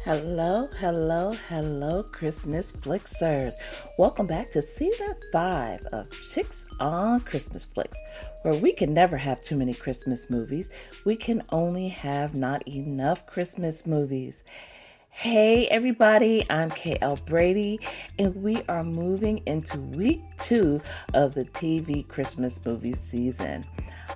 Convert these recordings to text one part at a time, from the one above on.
Hello, Christmas Flixers. Welcome back to Season 5 of Chicks on Christmas Flicks, where we can never have too many Christmas movies. We can only have not enough Christmas movies. Hey everybody, I'm KL Brady, and we are moving into week 2 of the TV Christmas movie season.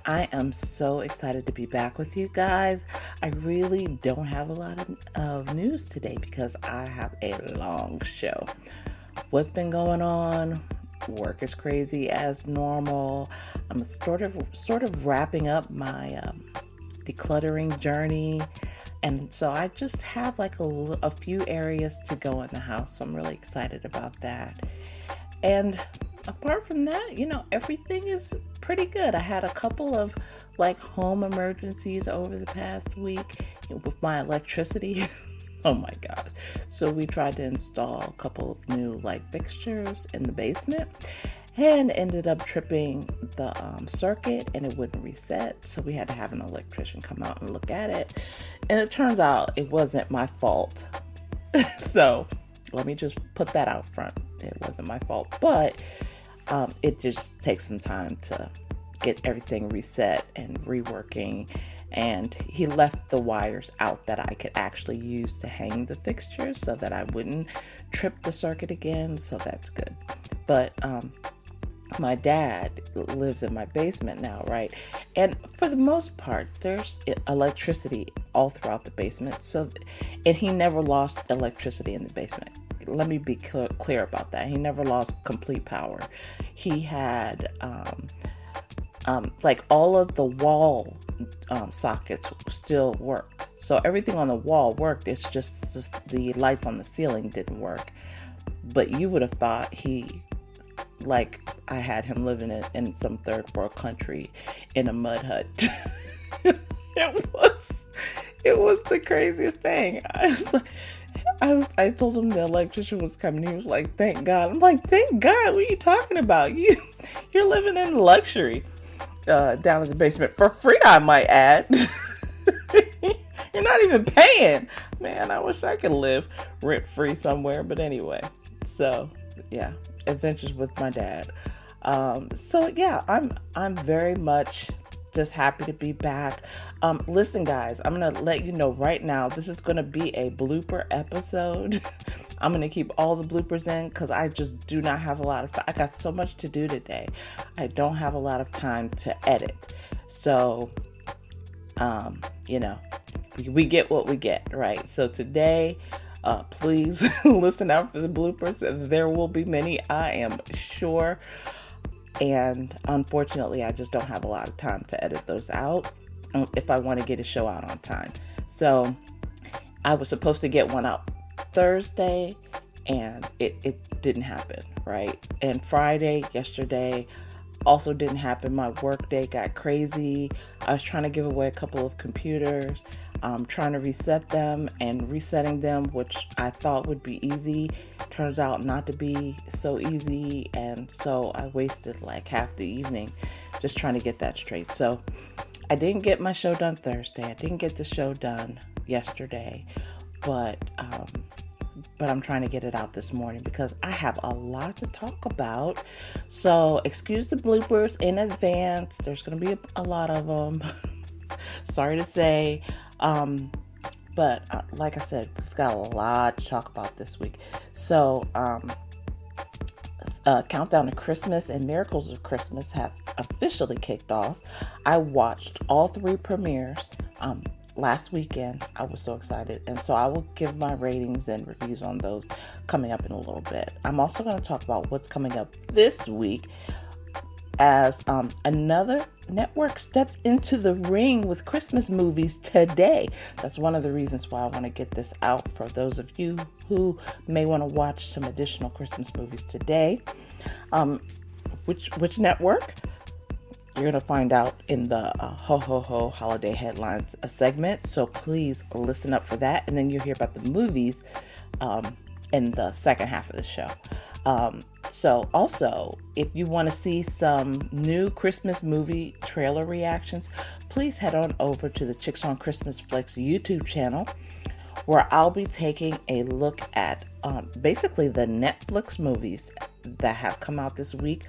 I am so excited to be back with you guys. I really don't have a lot of news today because I have a long show. What's been going on? Work is crazy as normal. I'm sort of wrapping up my decluttering journey. And so I just have like a few areas to go in the house. So I'm really excited about that. And apart from that, everything is pretty good. I had a couple of like home emergencies over the past week with my electricity. Oh my gosh. So we tried to install a couple of new like fixtures in the basement and ended up tripping the circuit and it wouldn't reset. So we had to have an electrician come out and look at it. And it turns out it wasn't my fault. So let me just put that out front. It wasn't my fault, but it just takes some time to get everything reset and reworking. And he left the wires out that I could actually use to hang the fixtures so that I wouldn't trip the circuit again. So that's good. But my dad lives in my basement now, right? And for the most part, there's electricity all throughout the basement. And he never lost electricity in the basement. Let me be clear about that. He never lost complete power. He had like all of the wall sockets still worked. So everything on the wall worked. It's just the lights on the ceiling didn't work. But you would have thought I had him living in some third world country in a mud hut. It was the craziest thing. I told him the electrician was coming. He was like, "Thank God." I'm like, "Thank God? What are you talking about? You're living in luxury down in the basement for free, I might add." You're not even paying. Man, I wish I could live rent free somewhere. But anyway, so yeah, adventures with my dad. So yeah, I'm very much just happy to be back. Listen guys, I'm going to let you know right now, this is going to be a blooper episode. I'm going to keep all the bloopers in because I just do not have a lot of time. I got so much to do today. I don't have a lot of time to edit. So, we get what we get, right? So today, please listen out for the bloopers. There will be many, I am sure. And unfortunately, I just don't have a lot of time to edit those out if I want to get a show out on time. So I was supposed to get one out Thursday and it didn't happen, right? And Friday, yesterday, also didn't happen. My work day got crazy. I was trying to give away a couple of computers. Trying to reset them and resetting them, which I thought would be easy, turns out not to be so easy. And so I wasted like half the evening just trying to get that straight. So I didn't get my show done Thursday. I didn't get the show done yesterday, but I'm trying to get it out this morning because I have a lot to talk about. So excuse the bloopers in advance. There's going to be a lot of them. Sorry to say. But like I said, we've got a lot to talk about this week. So, Countdown to Christmas and Miracles of Christmas have officially kicked off. I watched all 3 premieres last weekend. I was so excited. And so I will give my ratings and reviews on those coming up in a little bit. I'm also going to talk about what's coming up this week as another network steps into the ring with Christmas movies today. That's one of the reasons why I want to get this out for those of you who may want to watch some additional Christmas movies today. Which network? You're going to find out in the Ho Ho Ho Holiday Headlines segment. So please listen up for that. And then you'll hear about the movies in the second half of the show. So also, if you want to see some new Christmas movie trailer reactions, please head on over to the Chicks on Christmas Flicks YouTube channel, where I'll be taking a look at basically the Netflix movies that have come out this week.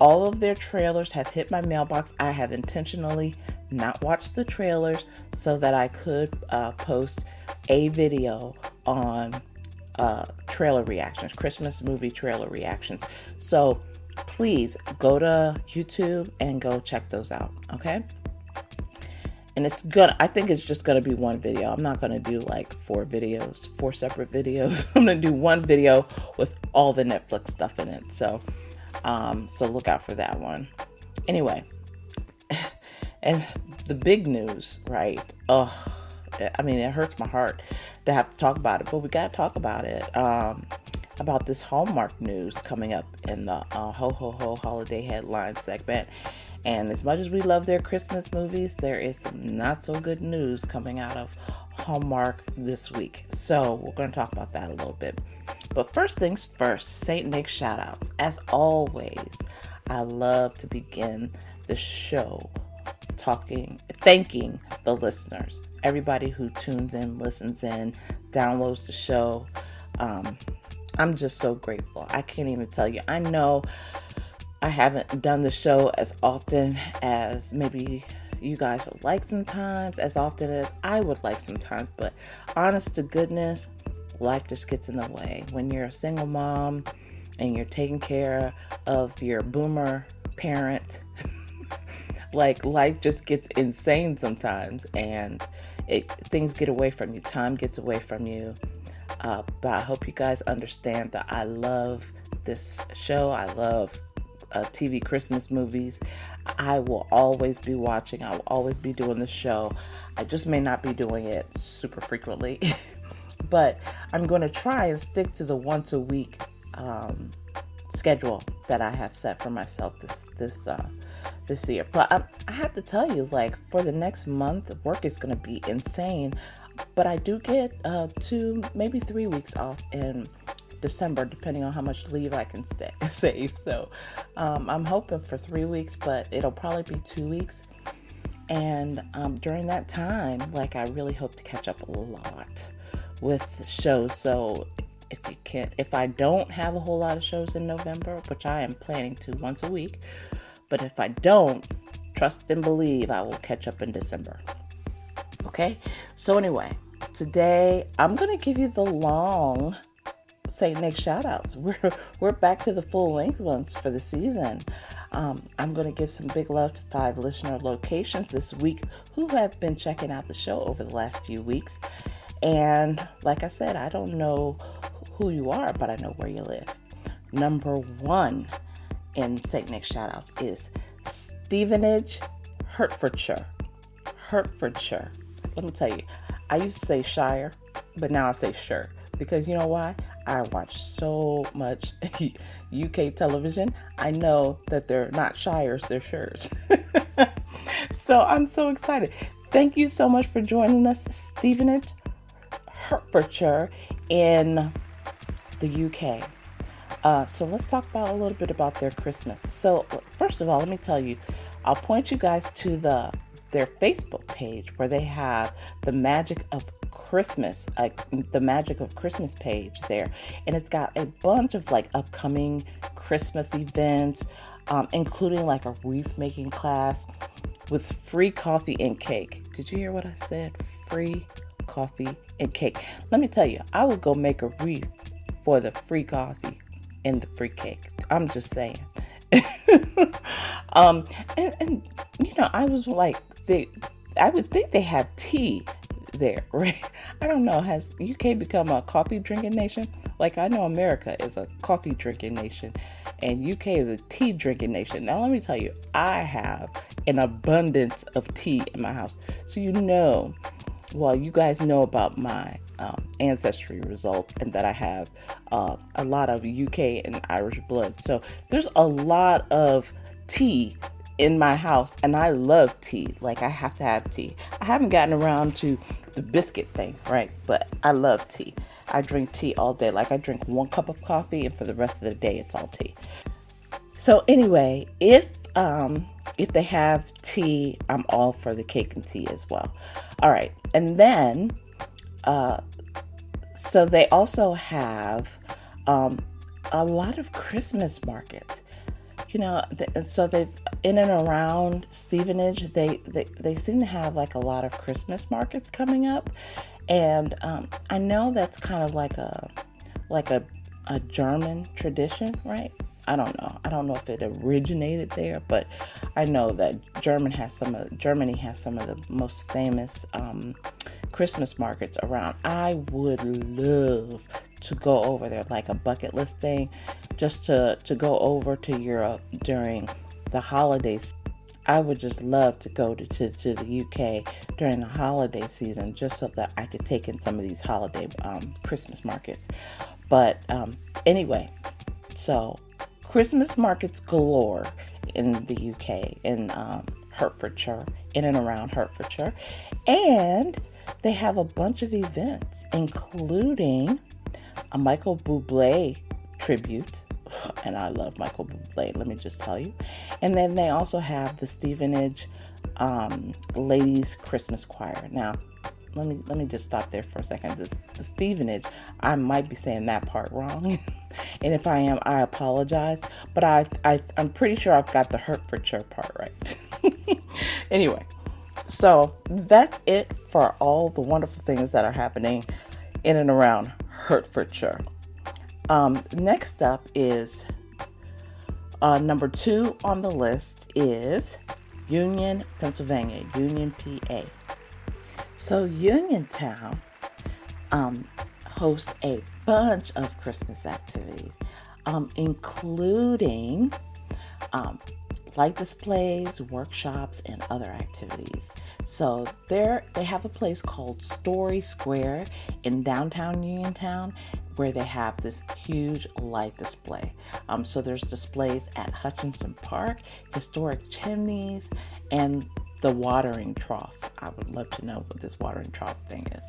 All of their trailers have hit my mailbox. I have intentionally not watched the trailers so that I could post a video on trailer reactions, Christmas movie trailer reactions. So please go to YouTube and go check those out, okay? And I think it's just gonna be one video. I'm not gonna do like four separate videos. I'm gonna do one video with all the Netflix stuff in it. So look out for that one. Anyway, and the big news, right? I mean, it hurts my heart to have to talk about it, but we gotta talk about it. About this Hallmark news coming up in the Ho Ho Ho holiday headline segment. And as much as we love their Christmas movies, there is some not so good news coming out of Hallmark this week. So we're going to talk about that a little bit. But first things first, St. Nick shoutouts. As always, I love to begin the show thanking the listeners. Everybody who tunes in, listens in, downloads the show. I'm just so grateful. I can't even tell you. I know I haven't done the show as often as maybe you guys would like sometimes, as often as I would like sometimes, but honest to goodness, life just gets in the way. When you're a single mom and you're taking care of your boomer parent, like life just gets insane sometimes, and things get away from you. Time gets away from you. But I hope you guys understand that I love this show. I love TV Christmas movies. I will always be watching. I will always be doing the show. I just may not be doing it super frequently, but I'm going to try and stick to the once a week schedule that I have set for myself this year. But I have to tell you, like, for the next month, work is going to be insane. But I do get 2, maybe 3 weeks off in December, depending on how much leave I can save. So I'm hoping for 3 weeks, but it'll probably be 2 weeks. And during that time, like, I really hope to catch up a lot with shows. So if I don't have a whole lot of shows in November, which I am planning to once a week, but if I don't, trust and believe I will catch up in December. Okay, so anyway, today I'm going to give you the long St. Nick shoutouts. We're back to the full length ones for the season. I'm going to give some big love to 5 listener locations this week who have been checking out the show over the last few weeks. And like I said, I don't know who you are, but I know where you live. Number 1 in St. Nick shoutouts is Stevenage, Hertfordshire. Let me tell you, I used to say Shire, but now I say Shire. Because you know why? I watch so much UK television. I know that they're not Shires, they're Shires. So I'm so excited. Thank you so much for joining us, Stevenage, Hertfordshire in the UK. So let's talk about a little bit about their Christmas. So first of all, let me tell you, I'll point you guys to their Facebook page where they have the Magic of Christmas, the Magic of Christmas page there. And it's got a bunch of like upcoming Christmas events, including like a wreath making class with free coffee and cake. Did you hear what I said? Free coffee and cake. Let me tell you, I would go make a wreath for the free coffee and the free cake. I'm just saying. And you know, I was like, I would think they have tea there, right? I don't know. Has UK become a coffee drinking nation? Like, I know America is a coffee drinking nation and UK is a tea drinking nation. Now, let me tell you, I have an abundance of tea in my house. So, you know, well, you guys know about my ancestry results and that I have a lot of UK and Irish blood. So there's a lot of tea in my house, and I love tea. Like, I have to have tea. I haven't gotten around to the biscuit thing, right? But I love tea. I drink tea all day. Like, I drink 1 cup of coffee, and for the rest of the day, it's all tea. So anyway, if they have tea, I'm all for the cake and tea as well. All right, and then So they also have a lot of Christmas markets. So they've in and around Stevenage, they seem to have like a lot of Christmas markets coming up, and I know that's kind of like a German tradition, right? I don't know. I don't know if it originated there, but I know that Germany has some of the most famous Christmas markets around. I would love to go over there, like a bucket list thing, just to go over to Europe during the holidays. I would just love to go to the UK during the holiday season, just so that I could take in some of these holiday Christmas markets. But anyway, so Christmas markets galore in the UK, in Hertfordshire, in and around Hertfordshire. And they have a bunch of events, including a Michael Bublé tribute. And I love Michael Bublé, let me just tell you. And then they also have the Stevenage Ladies Christmas Choir. Now, let me just stop there for a second. The Stevenage, I might be saying that part wrong. And if I am, I apologize. But I'm pretty sure I've got the Hertfordshire part right. Anyway, so that's it for all the wonderful things that are happening in and around Hertfordshire. Next up is number 2 on the list is Union, Pennsylvania, Union, PA. So Uniontown hosts a bunch of Christmas activities, including light displays, workshops, and other activities. So they have a place called Story Square in downtown Uniontown, where they have this huge light display. So there's displays at Hutchinson Park, historic chimneys, and the watering trough. I would love to know what this watering trough thing is.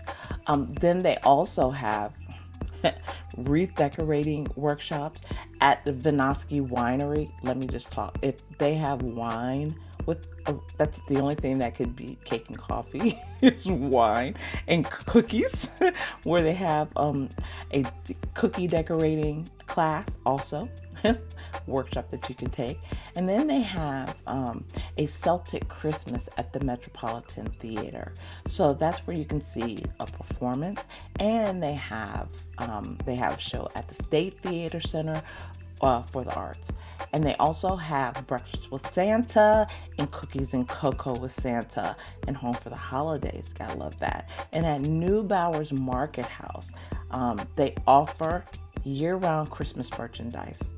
Then they also have wreath decorating workshops at the Vinosky Winery. Let me just talk. If they have wine that's the only thing that could be cake and coffee is wine and cookies, where they have a cookie decorating class also, workshop that you can take. And then they have a Celtic Christmas at the Metropolitan Theater. So that's where you can see a performance. And they have a show at the State Theater Center for the arts. And they also have Breakfast with Santa and Cookies and Cocoa with Santa and Home for the Holidays. Gotta love that. And at Neubauer's Market House, they offer year-round Christmas merchandise.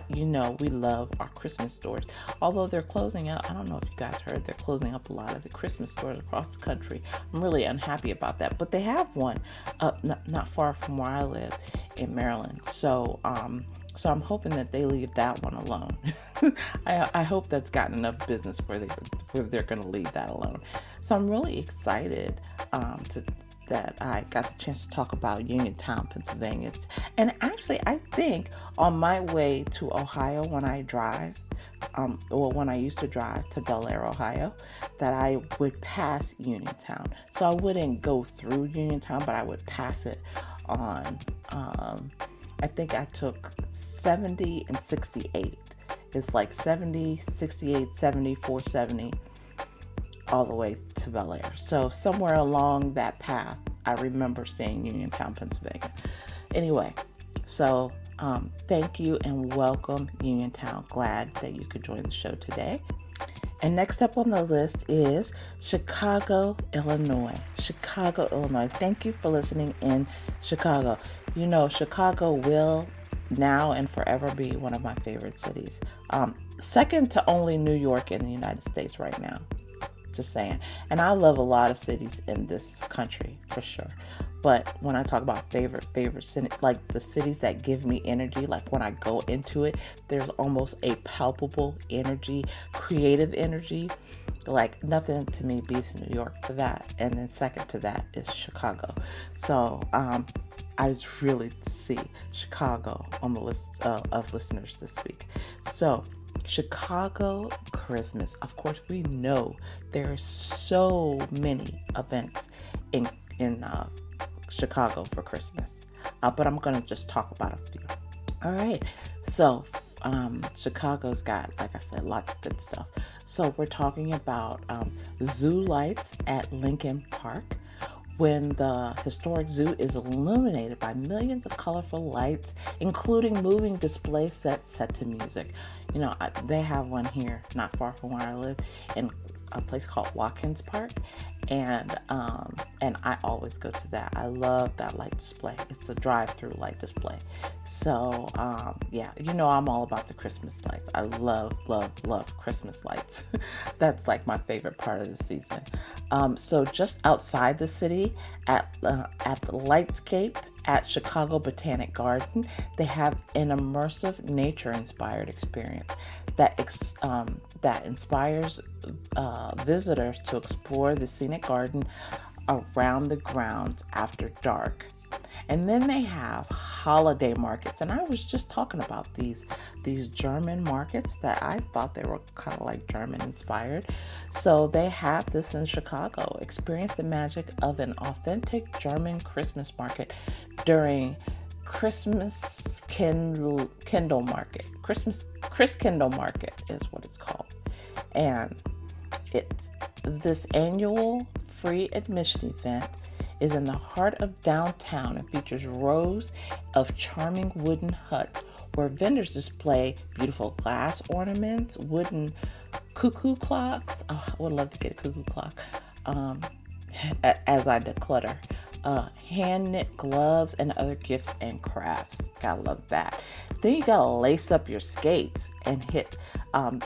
We love our Christmas stores. Although they're closing out, I don't know if you guys heard, they're closing up a lot of the Christmas stores across the country. I'm really unhappy about that. But they have one up not far from where I live in Maryland. So I'm hoping that they leave that one alone. I hope that's gotten enough business where they're going to leave that alone. So I'm really excited that I got the chance to talk about Uniontown, Pennsylvania. And actually, I think on my way to Ohio when I drive, when I used to drive to Bel Air, Ohio, that I would pass Uniontown. So I wouldn't go through Uniontown, but I would pass it on, I think I took 70 and 68. It's like 70, 68, 70, 470, all the way to Bel Air. So somewhere along that path, I remember seeing Uniontown, Pennsylvania. Anyway, so thank you and welcome, Uniontown. Glad that you could join the show today. And next up on the list is Chicago, Illinois. Chicago, Illinois. Thank you for listening in Chicago. Chicago will now and forever be one of my favorite cities. Second to only New York in the United States right now. Just saying. And I love a lot of cities in this country, for sure. But when I talk about favorite city, like the cities that give me energy, like when I go into it, there's almost a palpable energy, creative energy. Like nothing to me beats New York for that. And then second to that is Chicago. So I was really to see Chicago on the list of listeners this week. So Chicago Christmas. Of course, we know there are so many events in Chicago for Christmas. But I'm going to just talk about a few. All right. So Chicago's got, like I said, lots of good stuff. So we're talking about zoo lights at Lincoln Park, when the historic zoo is illuminated by millions of colorful lights, including moving display sets set to music. You know, they have one here not far from where I live in a place called Watkins Park, and I always go to that. I love that light display. It's a drive-through light display. So yeah, you know, I'm all about the Christmas lights. I love Christmas lights. That's like my favorite part of the season. So just outside the city at the Lightscape at Chicago Botanic Garden, they have an immersive nature-inspired experience that inspires visitors to explore the scenic garden around the grounds after dark. And then they have holiday markets, and I was just talking about these German markets that I thought they were kind of like German inspired. So they have this in Chicago. Experience the magic of an authentic German Christmas market during Christmas Kindle Market. Chris Kindle Market is what it's called, and it's this annual free admission event is in the heart of downtown and features rows of charming wooden huts where vendors display beautiful glass ornaments, wooden cuckoo clocks. Oh, I would love to get a cuckoo clock as I declutter. Hand knit gloves and other gifts and crafts. Gotta love that. Then you gotta lace up your skates and hit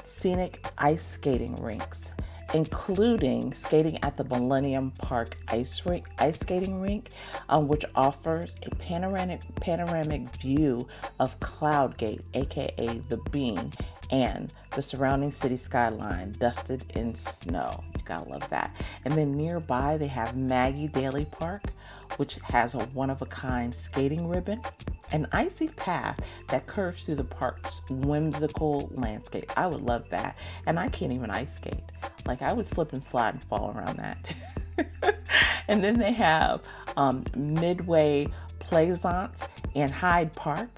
scenic ice skating rinks, including skating at the Millennium Park ice skating rink, which offers a panoramic view of Cloud Gate, aka the Bean, and the surrounding city skyline dusted in snow. You gotta love that. And then nearby they have Maggie Daly Park, which has a one-of-a-kind skating ribbon, an icy path that curves through the park's whimsical landscape. I would love that. And I can't even ice skate. Like, I would slip and slide and fall around that. And then they have Midway Plaisance in Hyde Park,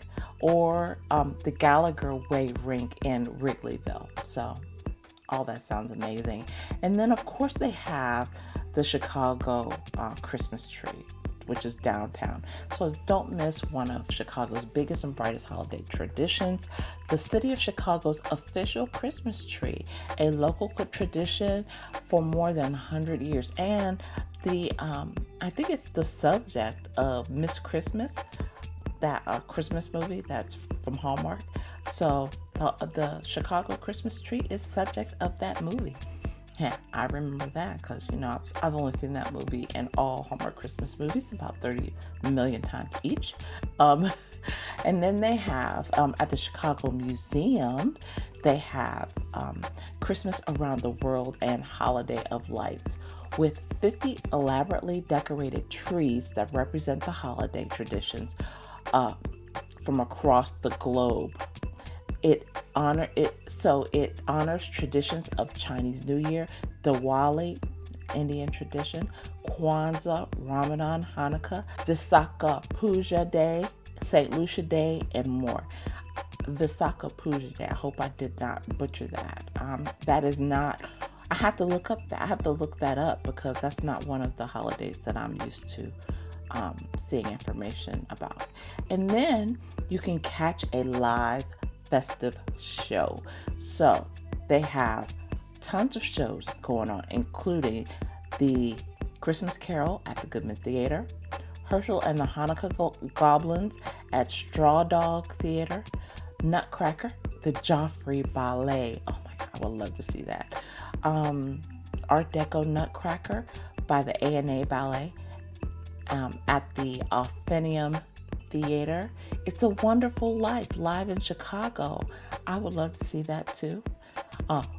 or the Gallagher Way Rink in Wrigleyville. So all that sounds amazing. And then, of course, they have the Chicago Christmas tree, which is downtown. So don't miss one of Chicago's biggest and brightest holiday traditions, the city of Chicago's official Christmas tree, a local tradition for more than 100 years. And I think it's the subject of Miss Christmas, that Christmas movie that's from Hallmark. So the Chicago Christmas tree is subject of that movie. Yeah, I remember that because, you know, I've only seen that movie and all Hallmark Christmas movies about 30 million times each. And then they have, at the Chicago Museum, they have Christmas Around the World and Holiday of Lights, with 50 elaborately decorated trees that represent the holiday traditions from across the globe. It honors traditions of Chinese New Year, Diwali, Indian tradition, Kwanzaa, Ramadan, Hanukkah, Visakha Puja Day, St. Lucia Day, and more. Visakha Puja Day. I hope I did not butcher that. That is not. I have to look that up because that's not one of the holidays that I'm used to seeing information about. And then you can catch a live festive show. So they have tons of shows going on, including the Christmas Carol at the Goodman Theater, Herschel and the Hanukkah Goblins at Straw Dog Theater, Nutcracker, the Joffrey Ballet. Oh my God, I would love to see that. Art Deco Nutcracker by the A&A Ballet at the Athenaeum Theater. It's a Wonderful Life live in Chicago. I would love to see that too.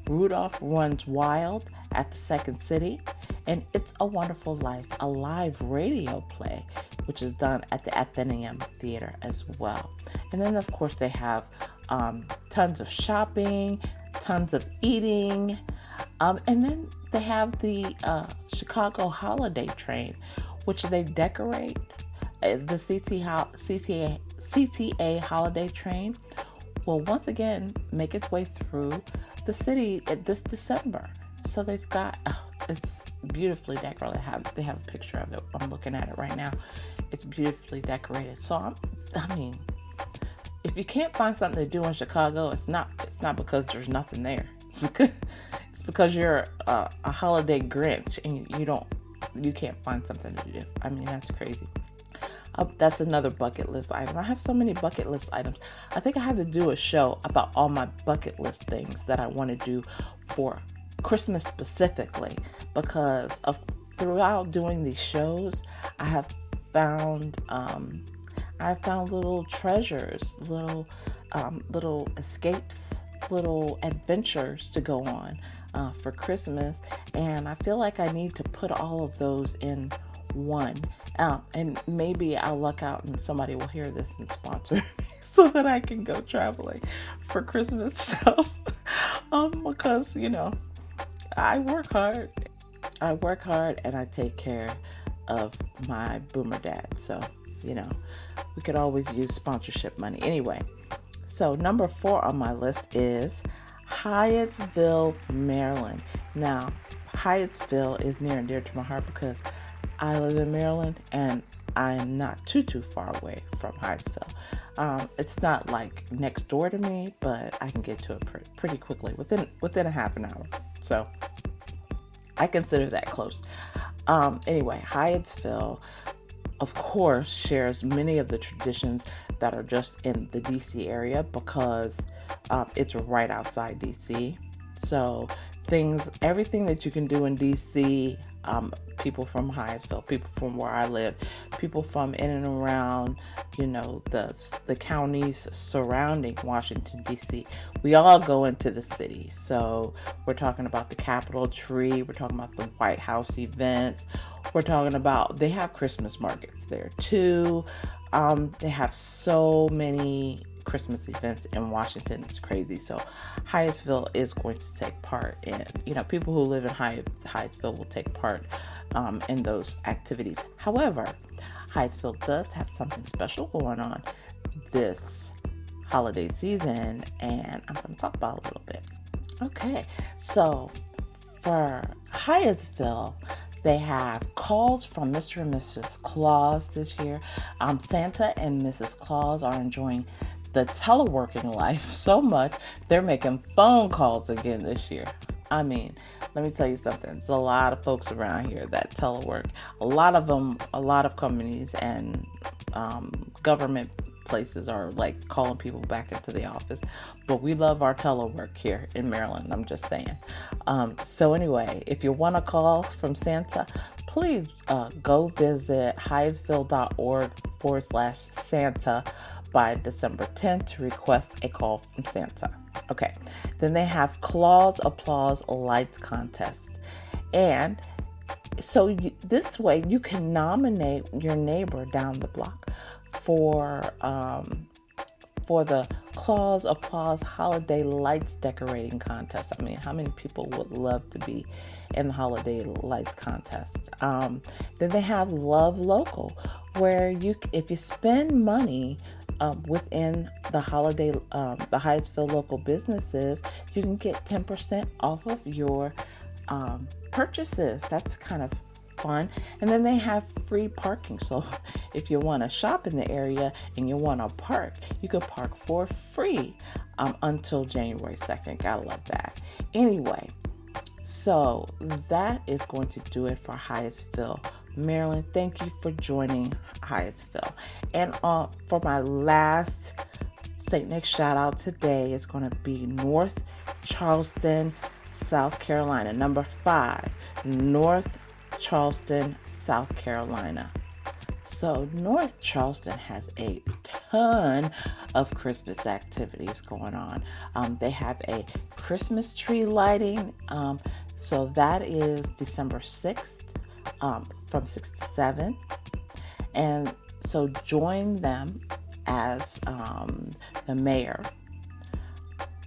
Rudolph Runs Wild at the Second City, and It's a Wonderful Life, a live radio play, which is done at the Athenaeum Theater as well. And then, of course, they have tons of shopping, tons of eating, and then they have the Chicago Holiday Train, which they decorate the CTA holiday train will once again make its way through the city this December. So they've got, it's beautifully decorated. They have a picture of it. I'm looking at it right now. It's beautifully decorated. So I mean, if you can't find something to do in Chicago, it's not because there's nothing there. It's because you're a holiday Grinch and you can't find something to do. I mean, that's crazy. That's another bucket list item. I have so many bucket list items. I think I have to do a show about all my bucket list things that I want to do for Christmas specifically, because throughout doing these shows, I have found little treasures, little escapes, little adventures to go on for Christmas, and I feel like I need to put all of those in one. And maybe I'll luck out and somebody will hear this and sponsor me so that I can go traveling for Christmas stuff. Because, I work hard and I take care of my boomer dad. So, we could always use sponsorship money. Anyway, so number 4 on my list is Hyattsville, Maryland. Now, Hyattsville is near and dear to my heart because I live in Maryland and I'm not too far away from Hyattsville. It's not like next door to me, but I can get to it pretty quickly within a half an hour. So I consider that close. Anyway, Hyattsville, of course, shares many of the traditions that are just in the DC area because it's right outside DC. So everything that you can do in DC, people from Hyattsville, people from where I live, people from in and around, the counties surrounding Washington, D.C., we all go into the city. So we're talking about the Capitol tree. We're talking about the White House events. We're talking about, they have Christmas markets there too. They have so many Christmas events in Washington. It's crazy. So Hyattsville is going to take part in, people who live in Hyattsville will take part in those activities. However, Hyattsville does have something special going on this holiday season, and I'm going to talk about it a little bit. Okay, so for Hyattsville, they have calls from Mr. and Mrs. Claus this year. Santa and Mrs. Claus are enjoying the teleworking life so much, they're making phone calls again this year. I mean, let me tell you something. There's a lot of folks around here that telework. A lot of companies and government places are like calling people back into the office. But we love our telework here in Maryland. I'm just saying. So anyway, if you want a call from Santa, please go visit hyattsville.org/Santa by December 10th to request a call from Santa. Okay. Then they have Claus Applause Lights Contest. And so this way you can nominate your neighbor down the block for the Claus Applause Holiday Lights Decorating Contest. I mean, how many people would love to be in the Holiday Lights Contest? Then they have Love Local, where if you spend money within the Hyattsville local businesses, you can get 10% off of your purchases. That's kind of fun. And then they have free parking. So if you want to shop in the area and you want to park, you can park for free until January 2nd. Gotta love that. Anyway, so that is going to do it for Hyattsville, Maryland. Thank you for joining Hyattsville. And for my last St. Nick shout out today is going to be North Charleston, South Carolina. Number 5, North Charleston, South Carolina. So North Charleston has a ton of Christmas activities going on. They have a Christmas tree lighting. So that is December 6th from 6 to 7. And so join them as the mayor.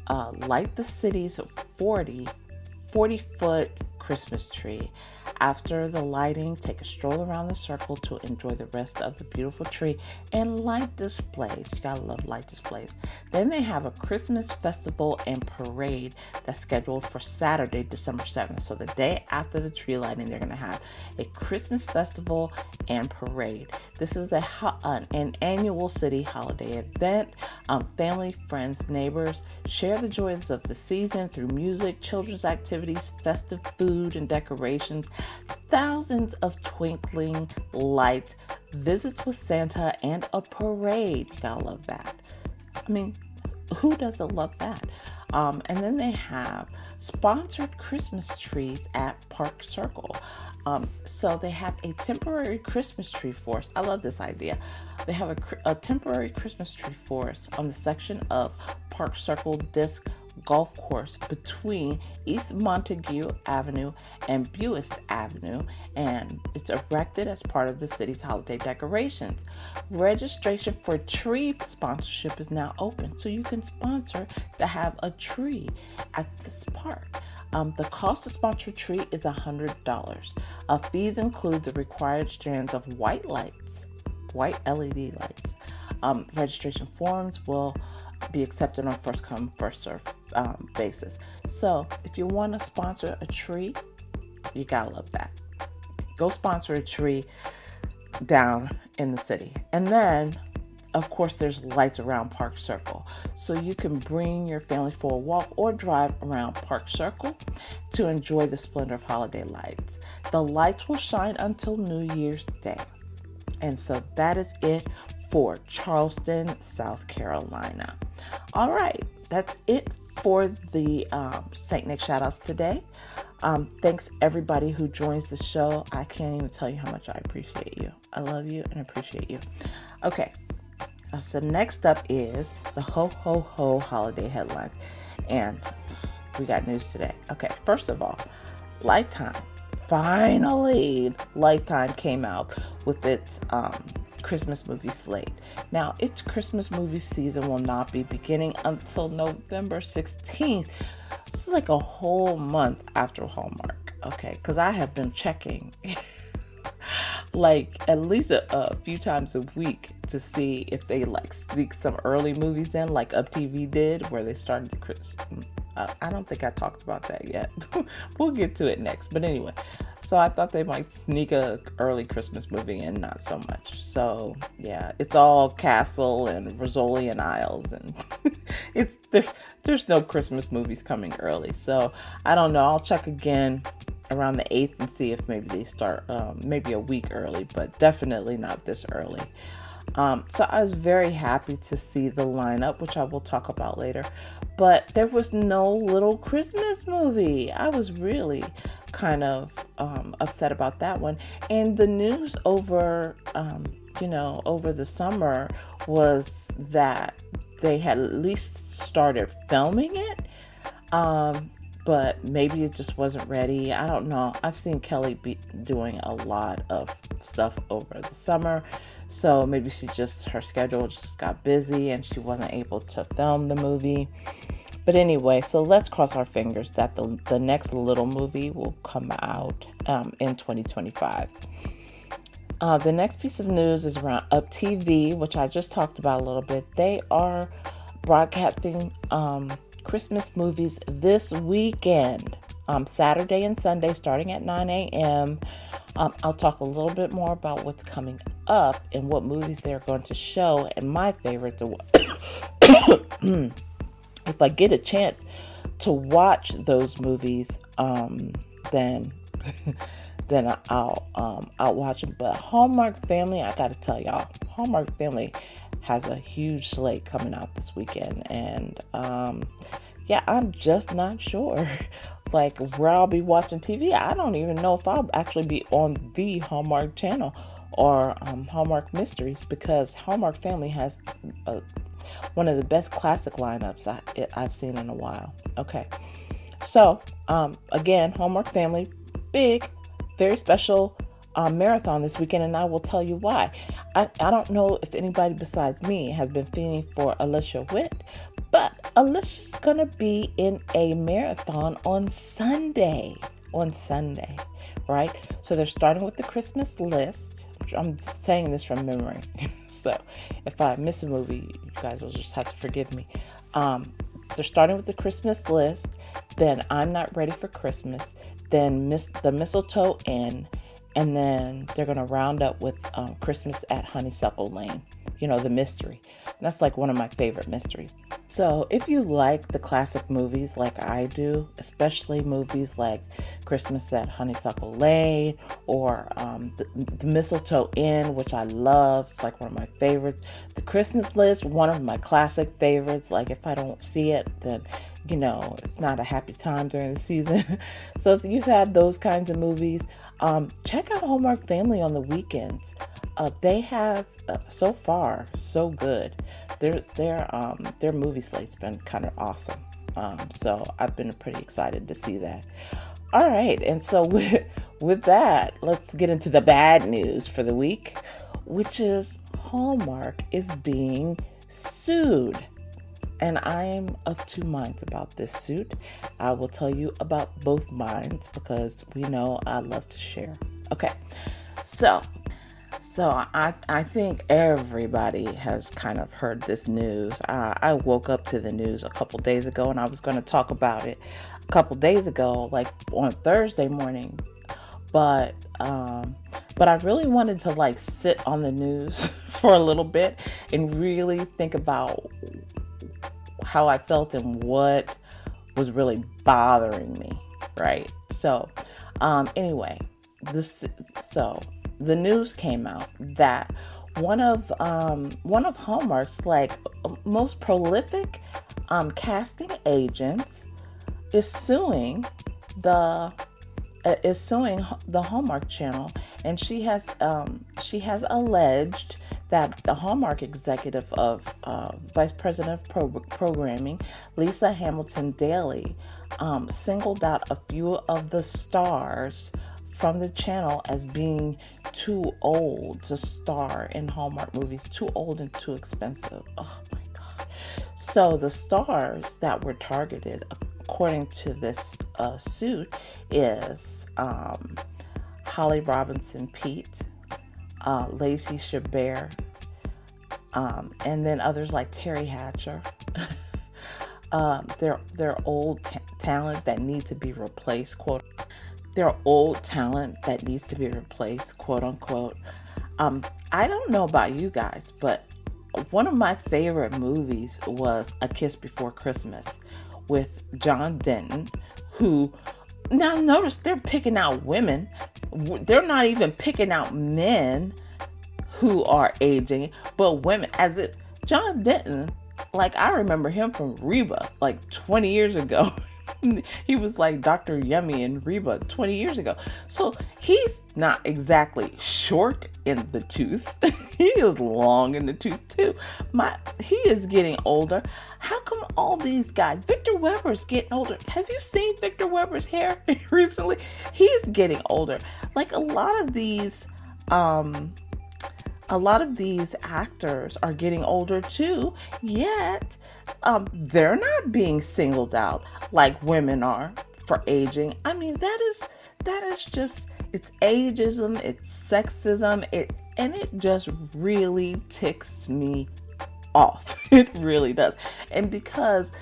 Light the city's 40-foot Christmas tree After the lighting, take a stroll around the circle to enjoy the rest of the beautiful tree and light displays. You gotta love light displays. Then they have a Christmas festival and parade that's scheduled for Saturday, December 7th. So the day after the tree lighting, they're gonna have a Christmas festival and parade. This is an annual city holiday event. Family, friends, neighbors share the joys of the season through music, children's activities, festive food and decorations, thousands of twinkling lights, visits with Santa, and a parade. You gotta love that. I mean, who doesn't love that? And then they have sponsored Christmas trees at Park Circle. So they have a temporary Christmas tree forest. I love this idea. They have a temporary Christmas tree forest on the section of Park Circle Disc Golf Course between East Montague Avenue and Buist Avenue, and it's erected as part of the city's holiday decorations. Registration for tree sponsorship is now open, so you can sponsor to have a tree at this park. The cost to sponsor a tree is $100. Fees include the required strands of white LED lights. Registration forms will be accepted on first come, first serve basis. So if you want to sponsor a tree, you gotta love that. Go sponsor a tree down in the city. And then, of course, there's lights around Park Circle. So you can bring your family for a walk or drive around Park Circle to enjoy the splendor of holiday lights. The lights will shine until New Year's Day. And so that is it for Charleston, South Carolina. All right, that's it for the St. Nick shoutouts today. Thanks everybody who joins the show. I can't even tell you how much I appreciate you. I love you and appreciate you. Okay, so next up is the Ho Ho Ho holiday headlines. And we got news today. Okay, first of all, Lifetime. Finally, Lifetime came out with its Christmas movie slate. Now, its Christmas movie season will not be beginning until November 16th. This is like a whole month after Hallmark, okay? Because I have been checking like at least a few times a week to see if they like sneak some early movies in, like Up TV did, where they started the Christmas. I don't think I talked about that yet. We'll get to it next. But anyway, so I thought they might sneak a early Christmas movie in, not so much. So yeah, it's all Castle and Rizzoli and Isles, and there's no Christmas movies coming early. So I don't know. I'll check again around the 8th and see if maybe they start maybe a week early, but definitely not this early. So I was very happy to see the lineup, which I will talk about later, but there was no little Christmas movie. I was really kind of upset about that one. And the news over the summer was that they had at least started filming it, but maybe it just wasn't ready. I don't know. I've seen Kelly be doing a lot of stuff over the summer. So maybe her schedule just got busy and she wasn't able to film the movie. But anyway, so let's cross our fingers that the next little movie will come out in 2025. The next piece of news is around Up TV, which I just talked about a little bit. They are broadcasting Christmas movies this weekend, Saturday and Sunday, starting at 9 a.m. I'll talk a little bit more about what's coming up and what movies they're going to show, and my favorites. If I get a chance to watch those movies, then I'll watch them. But Hallmark Family, I got to tell y'all, Hallmark Family has a huge slate coming out this weekend, and I'm just not sure like where I'll be watching TV. I don't even know if I'll actually be on the Hallmark channel or Hallmark Mysteries, because Hallmark Family has one of the best classic lineups I've seen in a while. Okay, so again, Hallmark Family, big, very special marathon this weekend, and I will tell you why. I don't know if anybody besides me has been feeling for Alicia Witt, but Alicia's gonna be in a marathon on Sunday. on Sunday, right? So they're starting with the Christmas list. I'm saying this from memory. So if I miss a movie, you guys will just have to forgive me. They're starting with the Christmas list, then I'm Not Ready for Christmas, then the Mistletoe Inn, and then they're going to round up with Christmas at Honeysuckle Lane, the mystery. That's like one of my favorite mysteries. So if you like the classic movies like I do, especially movies like Christmas at Honeysuckle Lane or the Mistletoe Inn, which I love, it's like one of my favorites. The Christmas List, one of my classic favorites. Like if I don't see it, then it's not a happy time during the season. So if you've had those kinds of movies, check out Hallmark Family on the weekends. They have so far so good. Their movie slate's been kind of awesome. So I've been pretty excited to see that. All right, and so with that, let's get into the bad news for the week, which is Hallmark is being sued. And I am of two minds about this suit. I will tell you about both minds because we know I love to share. Okay, so I think everybody has kind of heard this news. I woke up to the news a couple days ago, and I was going to talk about it a couple days ago, like on Thursday morning. But I really wanted to sit on the news for a little bit and really think about how I felt and what was really bothering me, right? So, anyway, the news came out that one of Hallmark's most prolific casting agents is suing the Hallmark Channel, and she has alleged that the Hallmark executive of Vice President of Programming, Lisa Hamilton Daly, singled out a few of the stars from the channel as being too old to star in Hallmark movies, too old and too expensive. Oh my God. So the stars that were targeted, according to this suit, is Holly Robinson Pete, Lacey Chabert, and then others like Terry Hatcher. They're old talent that need to be replaced, quote. They're old talent that needs to be replaced, quote unquote. I don't know about you guys, but one of my favorite movies was A Kiss Before Christmas with John Denton, who, now notice they're picking out women. They're not even picking out men who are aging, but women. As if John Denton, I remember him from Reba 20 years ago. He was like Dr. Yummy in Reba 20 years ago. So he's not exactly short in the tooth. He is long in the tooth too. He is getting older. How come all these guys, Victor Weber's getting older. Have you seen Victor Weber's hair recently? He's getting older. A lot of these actors are getting older too, yet they're not being singled out like women are for aging. I mean, that is just, it's ageism, it's sexism, and it just really ticks me off. It really does. And because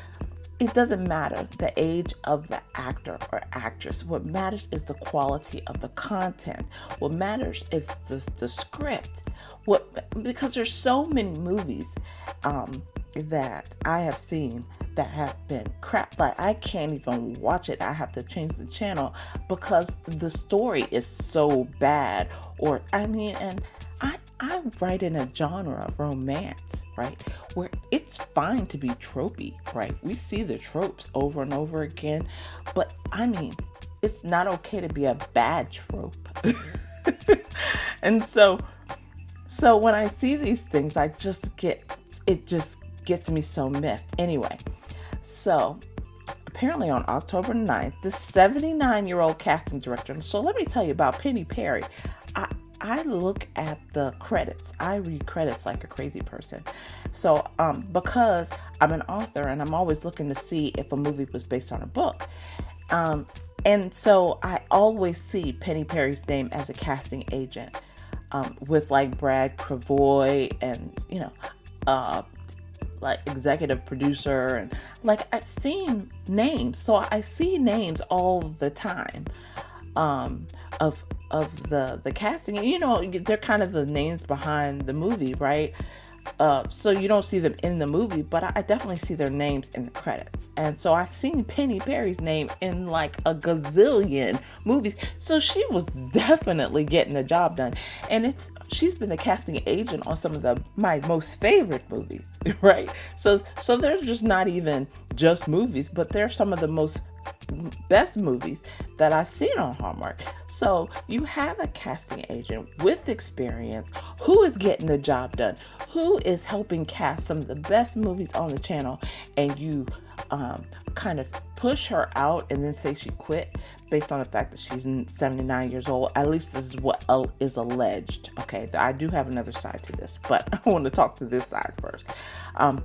it doesn't matter the age of the actor or actress. What matters is the quality of the content. What matters is the script. Because there's so many movies that I have seen that have been crap. I can't even watch it. I have to change the channel because the story is so bad. And I write in a genre of romance, right? Where it's fine to be tropey, right? We see the tropes over and over again, but it's not okay to be a bad trope. And so when I see these things, it just gets me so miffed. Anyway, so apparently on October 9th, the 79-year-old casting director, so let me tell you about Penny Perry. I look at the credits. I read credits like a crazy person. So, because I'm an author and I'm always looking to see if a movie was based on a book. And so I always see Penny Perry's name as a casting agent, with like Brad Cravoy and, like executive producer, and like I've seen names. So I see names all the time, of the casting. They're kind of the names behind the movie, right? So you don't see them in the movie, but I definitely see their names in the credits. And so I've seen Penny Perry's name in like a gazillion movies. So she was definitely getting the job done. And she's been the casting agent on some of my most favorite movies, right? So there's just not even just movies, but they're some of the most best movies that I've seen on Hallmark. So you have a casting agent with experience who is getting the job done, who is helping cast some of the best movies on the channel, and you kind of push her out and then say she quit based on the fact that she's 79 years old. At least this is what is alleged. Okay, I do have another side to this, but I want to talk to this side first.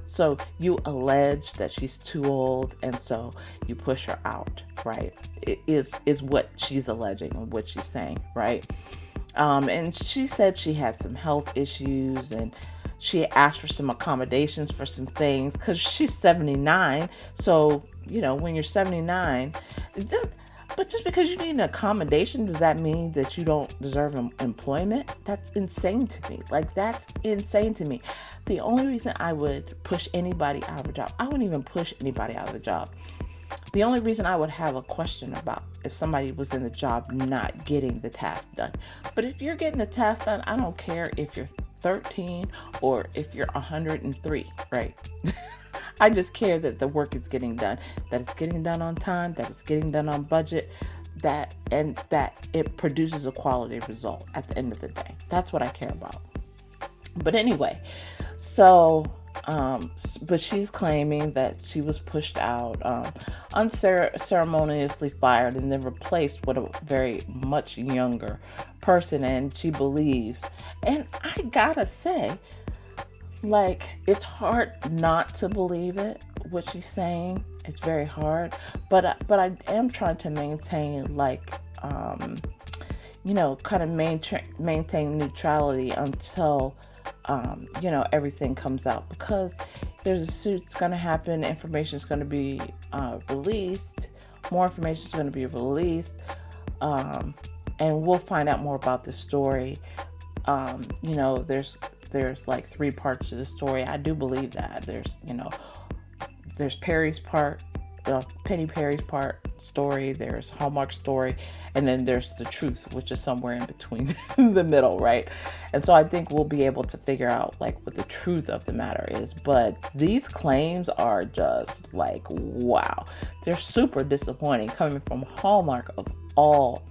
So you allege that she's too old, and so you push her out, right? It is what she's alleging and what she's saying, right? And she said she had some health issues, and she asked for some accommodations for some things because she's 79. So, when you're 79, but just because you need an accommodation, does that mean that you don't deserve employment? That's insane to me. Like, that's insane to me. The only reason I would push anybody out of a job, I wouldn't even push anybody out of the job. The only reason I would have a question about if somebody was in the job not getting the task done. But if you're getting the task done, I don't care if you're 13 or if you're 103, right? I just care that the work is getting done, that it's getting done on time, that it's getting done on budget, that it produces a quality result at the end of the day. That's what I care about. But anyway, so but she's claiming that she was pushed out, unceremoniously fired, and then replaced with a very much younger person. And she believes, and I gotta say, like, it's hard not to believe it, what she's saying. It's very hard, but I am trying to maintain, like, kind of maintain neutrality until everything comes out, because there's a suit's going to happen, information is going to be released, more information is going to be released, and we'll find out more about this story. There's like 3 parts to the story. I do believe that there's Perry's part, Penny Perry's part story, there's Hallmark's story, and then there's the truth, which is somewhere in between the middle, right? And so I think we'll be able to figure out like what the truth of the matter is. But these claims are just like, wow, they're super disappointing coming from Hallmark of all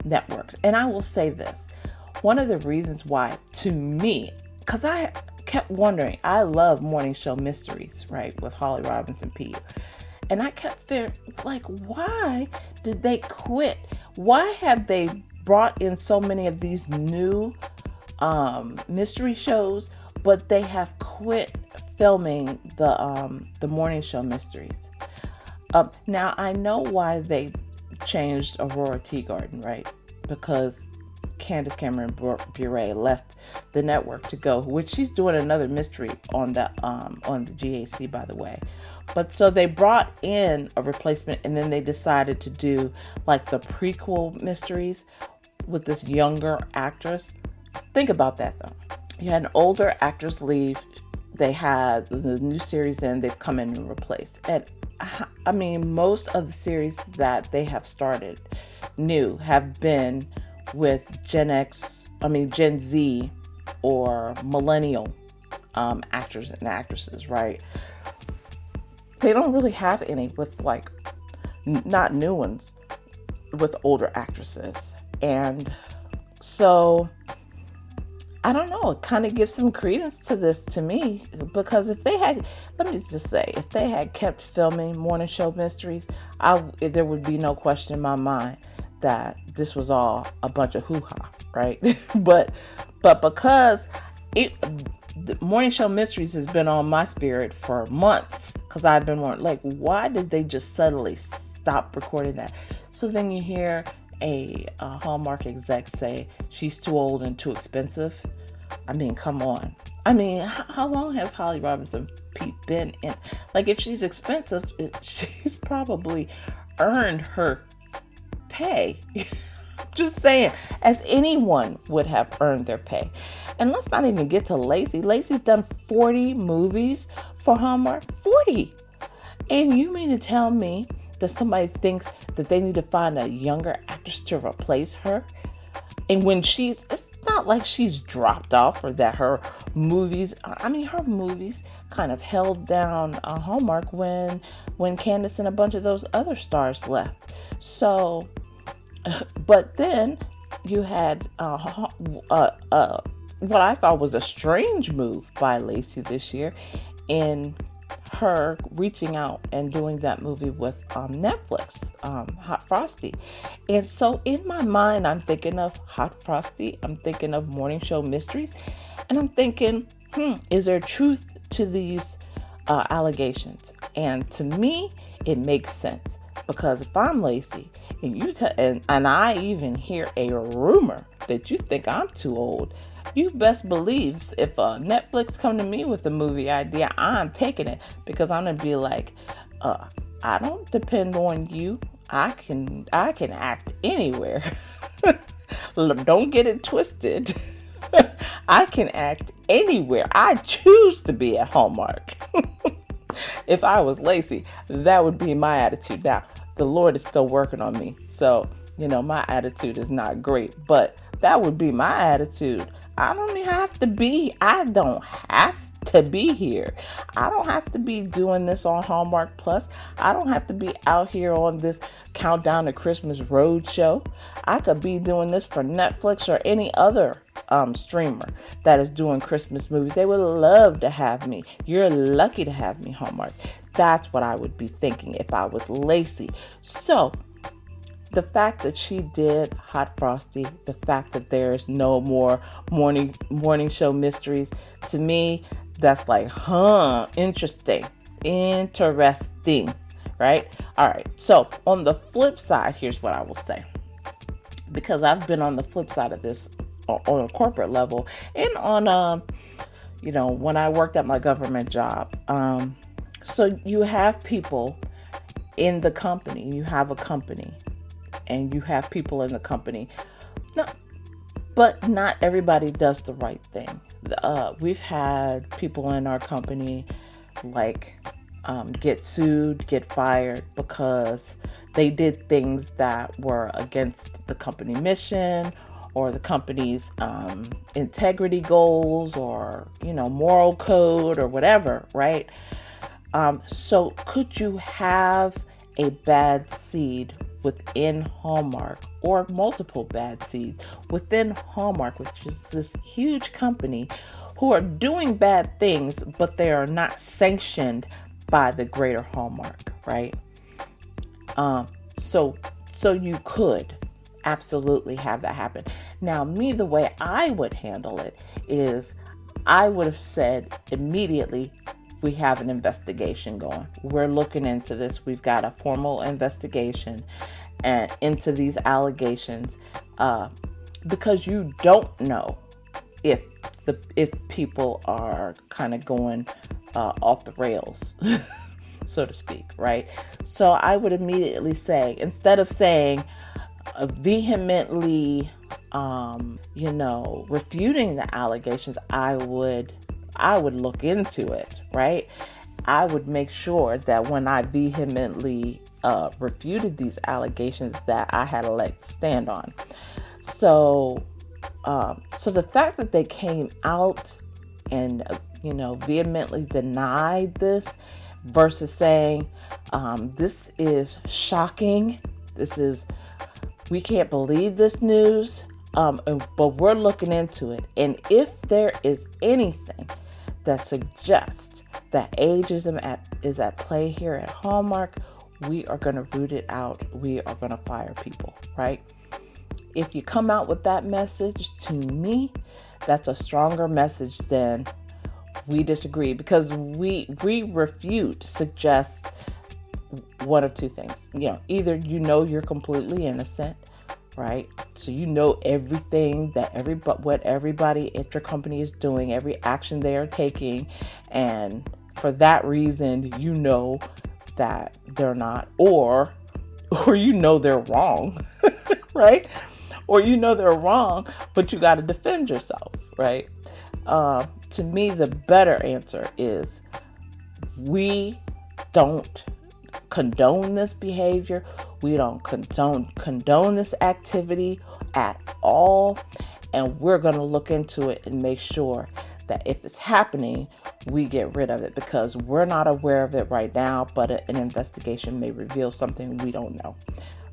networks. And I will say this, one of the reasons why, to me, because I kept wondering, I love morning show mysteries, right, with Holly Robinson Pete. And I kept there, like, why did they quit? Why have they brought in so many of these new mystery shows, but they have quit filming the morning show mysteries? Now, I know why they changed Aurora Teagarden, right? Because Candace Cameron Bure left the network to go, which she's doing another mystery on the GAC, by the way. But so they brought in a replacement, and then they decided to do like the prequel mysteries with this younger actress. Think about that though. You had an older actress leave. They had the new series in, they've come in and replaced. And I mean, most of the series that they have started new have been with Gen Z or millennial actors and actresses, right? They don't really have any with like not new ones with older actresses. And so I don't know, it kind of gives some credence to this to me, because if they had, let me just say, if they had kept filming morning show mysteries, there would be no question in my mind that this was all a bunch of hoo-ha, right? but because the morning show mysteries has been on my spirit for months, because I've been like, why did they just suddenly stop recording that. So then you hear a Hallmark exec say she's too old and too expensive. I mean, come on. I mean, how long has Holly Robinson Peete been in? Like, if she's expensive, she's probably earned her pay. Just saying, as anyone would have earned their pay. And let's not even get to Lacey. Lacey's done 40 movies for Hallmark. 40! And you mean to tell me that somebody thinks that they need to find a younger actress to replace her? And when it's not like she's dropped off or that her movies kind of held down Hallmark when Candace and a bunch of those other stars left. So, but then you had what I thought was a strange move by Lacey this year in her reaching out and doing that movie with Netflix, Hot Frosty. And so in my mind, I'm thinking of Hot Frosty. I'm thinking of morning show mysteries. And I'm thinking, is there truth to these allegations? And to me, it makes sense. Because if I'm Lacey and you and I even hear a rumor that you think I'm too old, you best believe if Netflix come to me with a movie idea, I'm taking it, because I'm gonna be like, I don't depend on you. I can act anywhere. Don't get it twisted. I can act anywhere. I choose to be at Hallmark. If I was Lacey, that would be my attitude. Now, the Lord is still working on me, so my attitude is not great, but that would be my attitude. I don't have to be here. I don't have to be doing this on Hallmark Plus. I don't have to be out here on this Countdown to Christmas road show. I could be doing this for Netflix or any other streamer that is doing Christmas movies. They would love to have me. You're lucky to have me, Hallmark. That's what I would be thinking if I was Lacey. So the fact that she did Hot Frosty, the fact that there's no more morning show mysteries, to me, that's like, interesting, right? All right. So on the flip side, here's what I will say, because I've been on the flip side of this on a corporate level and on, when I worked at my government job. So you have people in the company, you have a company, and you have people in the company. No, but not everybody does the right thing. We've had people in our company get sued, get fired because they did things that were against the company mission or the company's integrity goals or, moral code or whatever, right? So could you have a bad seed within Hallmark or multiple bad seeds within Hallmark, which is this huge company who are doing bad things, but they are not sanctioned by the greater Hallmark, right? So you could absolutely have that happen. Now, the way I would handle it is I would have said immediately, we have an investigation going. We're looking into this. We've got a formal investigation and into these allegations, because you don't know if people are kind of going off the rails, so to speak, right? So I would immediately say, instead of saying vehemently, refuting the allegations, I would look into it, right? I would make sure that when I vehemently refuted these allegations that I had a leg to stand on. So the fact that they came out and, vehemently denied this versus saying, this is shocking. We can't believe this news. But we're looking into it. And if there is anything that suggests that ageism is at play here at Hallmark, we are going to root it out. We are going to fire people, right? If you come out with that message, to me, that's a stronger message than we disagree, because we refute suggests one of two things. Either you're completely innocent, right? So everything what everybody at your company is doing, every action they are taking, and for that reason, that they're not, or they're wrong, right? Or they're wrong, but you got to defend yourself, right? To me, the better answer is we don't condone this behavior. We don't condone this activity at all. And we're going to look into it and make sure that if it's happening, we get rid of it, because we're not aware of it right now, but an investigation may reveal something we don't know,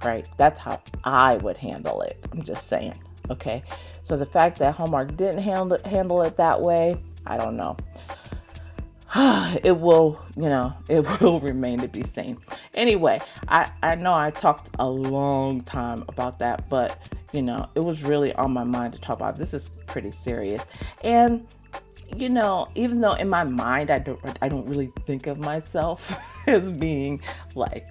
right? That's how I would handle it. I'm just saying. Okay. So the fact that Hallmark didn't handle it that way, I don't know. It will remain to be seen. Anyway, I know I talked a long time about that, but it was really on my mind to talk about. This is pretty serious. And even though in my mind I don't really think of myself as being like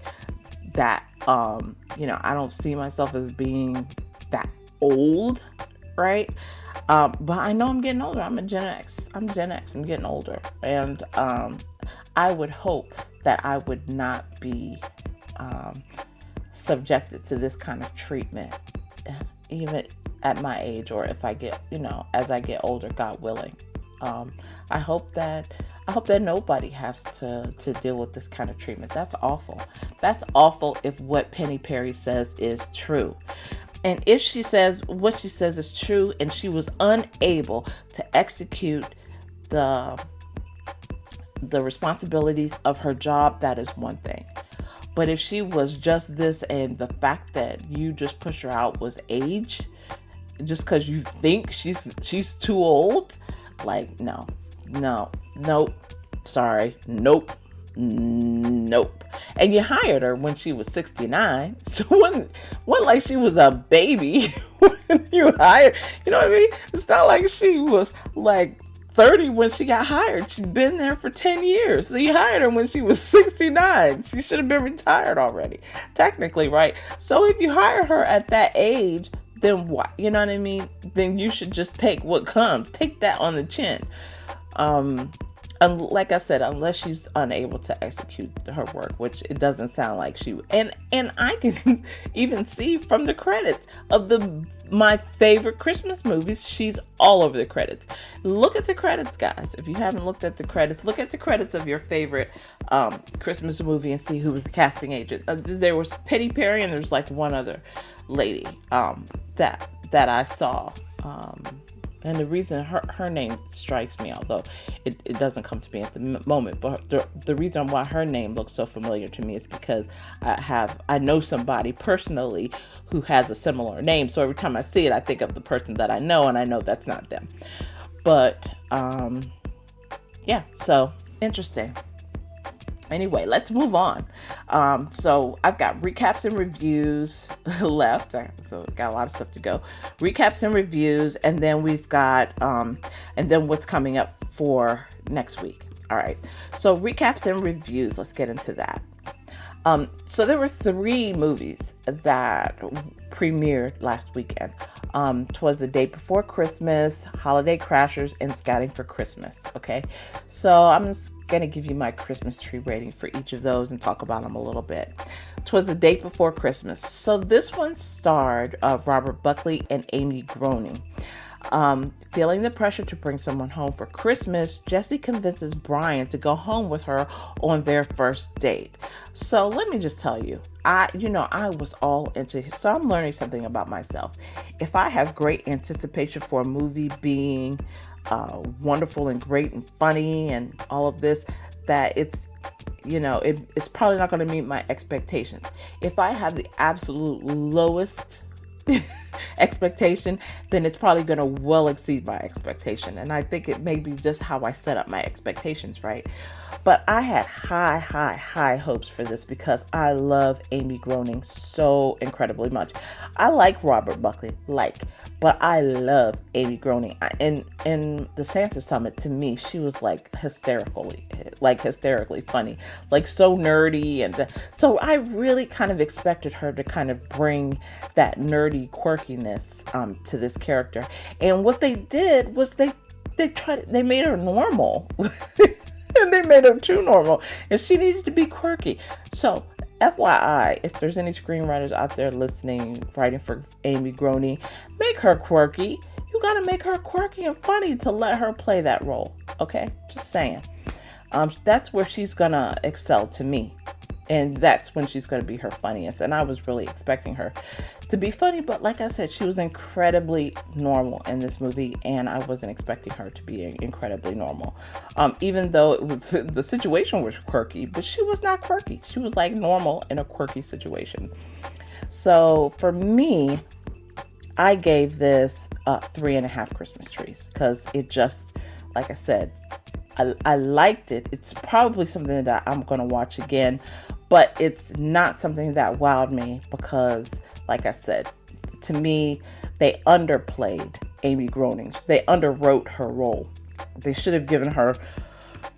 that, I don't see myself as being that old, right? But I know I'm getting older. I'm Gen X. I'm getting older. And I would hope that I would not be subjected to this kind of treatment, even at my age, or if I get, as I get older, God willing. I hope that nobody has to deal with this kind of treatment. That's awful. That's awful if what Penny Perry says is true. And if what she says is true, and she was unable to execute the responsibilities of her job, that is one thing. But if she was just this, and the fact that you just push her out was age, just because you think she's too old, like, nope, sorry, nope. And you hired her when she was 69, so wasn't like she was a baby when you hired. You know what I mean? It's not like she was like 30 when she got hired. She'd been there for 10 years. So you hired her when she was 69. She should have been retired already, technically, right? So if you hired her at that age, then what? You know what I mean? Then you should just take what comes. Take that on the chin. And like I said, unless she's unable to execute her work, which it doesn't sound like she would. And I can even see from the credits of my favorite Christmas movies, she's all over the credits. Look at the credits, guys. If you haven't looked at the credits, look at the credits of your favorite Christmas movie and see who was the casting agent. There was Penny Perry, and there's like one other lady that I saw. And the reason her name strikes me, although it doesn't come to me at the moment, but the reason why her name looks so familiar to me is because I know somebody personally who has a similar name. So every time I see it, I think of the person that I know, and I know that's not them. But yeah, so interesting. Anyway, let's move on. So I've got recaps and reviews left. So got a lot of stuff to go. Recaps and reviews, and then we've got, and then what's coming up for next week. All right. So recaps and reviews. Let's get into that. So there were 3 movies that premiered last weekend. Twas the Day Before Christmas, Holiday Crashers, and Scouting for Christmas. Okay, so I'm just going to give you my Christmas tree rating for each of those and talk about them a little bit. Twas the Day Before Christmas. So this one starred Robert Buckley and Amy Groening. Feeling the pressure to bring someone home for Christmas, Jessie convinces Brian to go home with her on their first date. So let me just tell you, I was all into it. So I'm learning something about myself. If I have great anticipation for a movie being wonderful and great and funny and all of this, that it's probably not going to meet my expectations. If I have the absolute lowest expectation, then it's probably going to well exceed my expectation. And I think it may be just how I set up my expectations, right? But I had high hopes for this because I love Amy Groening so incredibly much. I like Robert Buckley, but I love Amy Groening. In the Santa Summit, to me, she was like hysterically like hysterically funny, like so nerdy. And so I really kind of expected her to kind of bring that nerdy quirkiness to this character. And what they did was they made her normal. And they made her too normal. And she needed to be quirky. So FYI, if there's any screenwriters out there listening, writing for Amy Groening, make her quirky. You gotta make her quirky and funny to let her play that role. Okay? Just saying. That's where she's gonna excel to me. And that's when she's gonna be her funniest. And I was really expecting her to be funny, but like I said, she was incredibly normal in this movie, and I wasn't expecting her to be incredibly normal. Even though it was the situation was quirky, but she was not quirky. She was like normal in a quirky situation. So for me, I gave this 3.5 Christmas trees because it just, like I said, I liked it. It's probably something that I'm going to watch again, but it's not something that wowed me because, like I said, to me, they underplayed Amy Groening. They underwrote her role. They should have given her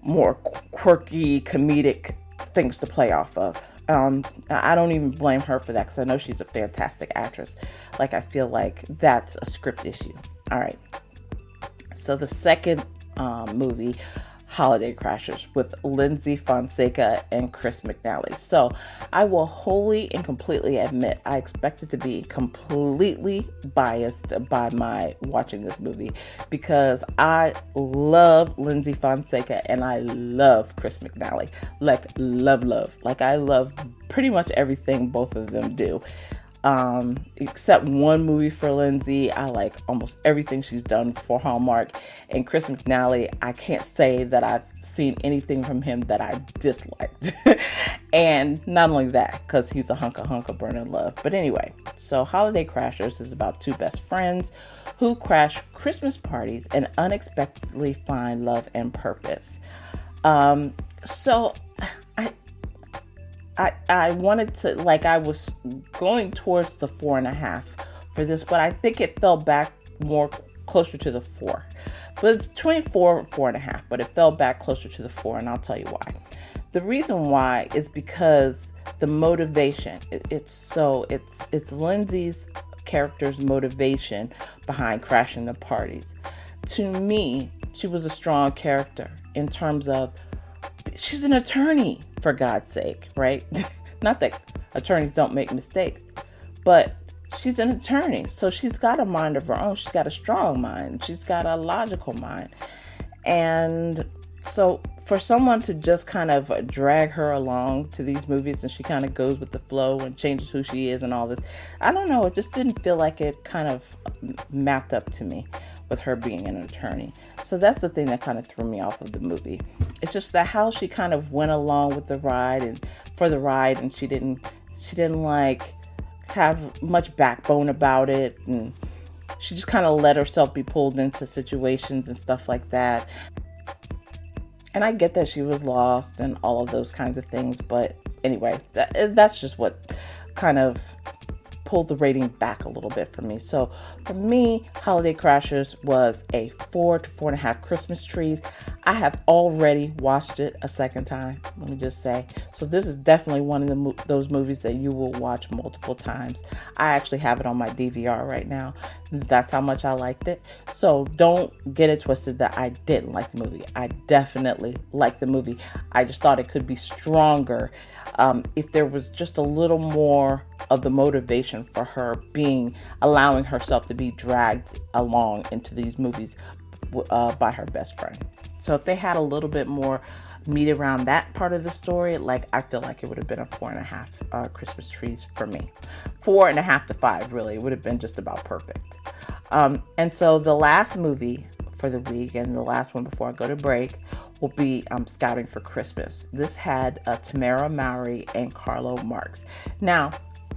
more quirky, comedic things to play off of. I don't even blame her for that because I know she's a fantastic actress. Like, I feel like that's a script issue. All right. So the second movie, Holiday Crashers, with Lindsay Fonseca and Chris McNally. So I will wholly and completely admit I expected to be completely biased by my watching this movie because I love Lindsay Fonseca and I love Chris McNally. Like, love. Like, I love pretty much everything both of them do. Except one movie for Lindsay. I like almost everything she's done for Hallmark. And Chris McNally, I can't say that I've seen anything from him that I disliked. And not only that, because he's a hunk of burning love. But anyway, so Holiday Crashers is about two best friends who crash Christmas parties and unexpectedly find love and purpose. So I wanted to, like, I was going towards the 4.5 for this, but I think it fell back more closer to the 4. But it's between 4 and 4.5, but it fell back closer to the 4, and I'll tell you why. The reason why is because the motivation. It's Lindsay's character's motivation behind crashing the parties. To me, she was a strong character in terms of she's an attorney, for God's sake, right? Not that attorneys don't make mistakes, but she's an attorney. So she's got a mind of her own. She's got a strong mind. She's got a logical mind. And so for someone to just kind of drag her along to these movies and she kind of goes with the flow and changes who she is and all this, I don't know. It just didn't feel like it kind of mapped up to me with her being an attorney. So that's the thing that kind of threw me off of the movie. It's just that how she kind of went along with the ride and she didn't like have much backbone about it, and she just kind of let herself be pulled into situations and stuff like that. And I get that she was lost and all of those kinds of things, but anyway, that's just what kind of pulled the rating back a little bit for me. So for me, Holiday Crashers was a 4 to 4.5 Christmas trees. I have already watched it a second time, let me just say. So this is definitely one of those movies that you will watch multiple times. I actually have it on my DVR right now. That's how much I liked it. So don't get it twisted that I didn't like the movie. I definitely liked the movie. I just thought it could be stronger if there was just a little more of the motivation for her allowing herself to be dragged along into these movies by her best friend. So if they had a little bit more meat around that part of the story, like, I feel like it would have been a 4.5 Christmas trees for me. 4.5 to 5, really. It would have been just about perfect. And so the last movie for the week, and the last one before I go to break, will be Scouting for Christmas. This had Tamara Mowry and Carlo Marks. Now,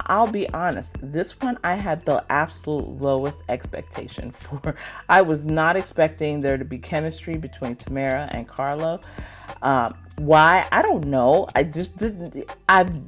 I'll be honest, this one I had the absolute lowest expectation for. I was not expecting there to be chemistry between Tamara and Carlo. Why? I don't know. I just didn't.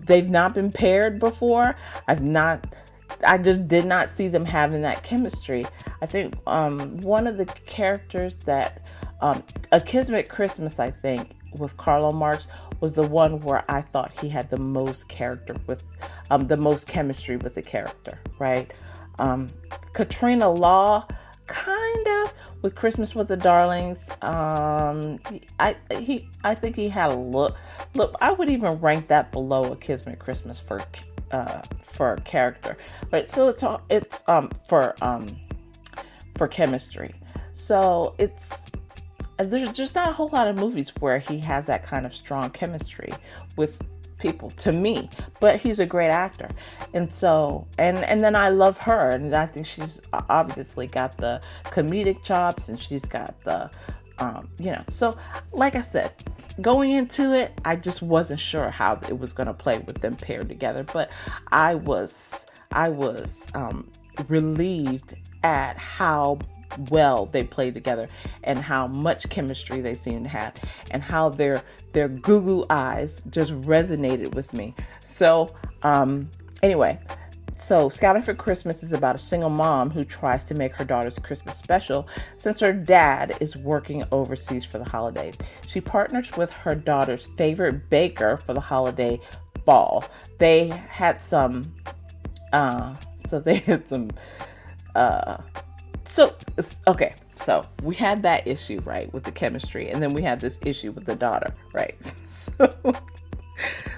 They've not been paired before. I just did not see them having that chemistry. I think one of the characters that A Kismet Christmas, I think, with Carlo Marx was the one where I thought he had the most character with, the most chemistry with the character, right? Um, Katrina Law, kind of with Christmas with the Darlings. I think he had a look. I would even rank that below A Kismet Christmas for a character, right? So it's for chemistry. So there's just not a whole lot of movies where he has that kind of strong chemistry with people, to me, but he's a great actor. And so and then I love her, and I think she's obviously got the comedic chops, and she's got the so like I said, going into it, I just wasn't sure how it was going to play with them paired together, but I was relieved at how well they played together, and how much chemistry they seemed to have, and how their goo goo eyes just resonated with me. So anyway, so Scouting for Christmas is about a single mom who tries to make her daughter's Christmas special since her dad is working overseas for the holidays. She partners with her daughter's favorite baker for the holiday ball. They had some so they had some so okay, so we had that issue, right, with the chemistry, and then we had this issue with the daughter, right?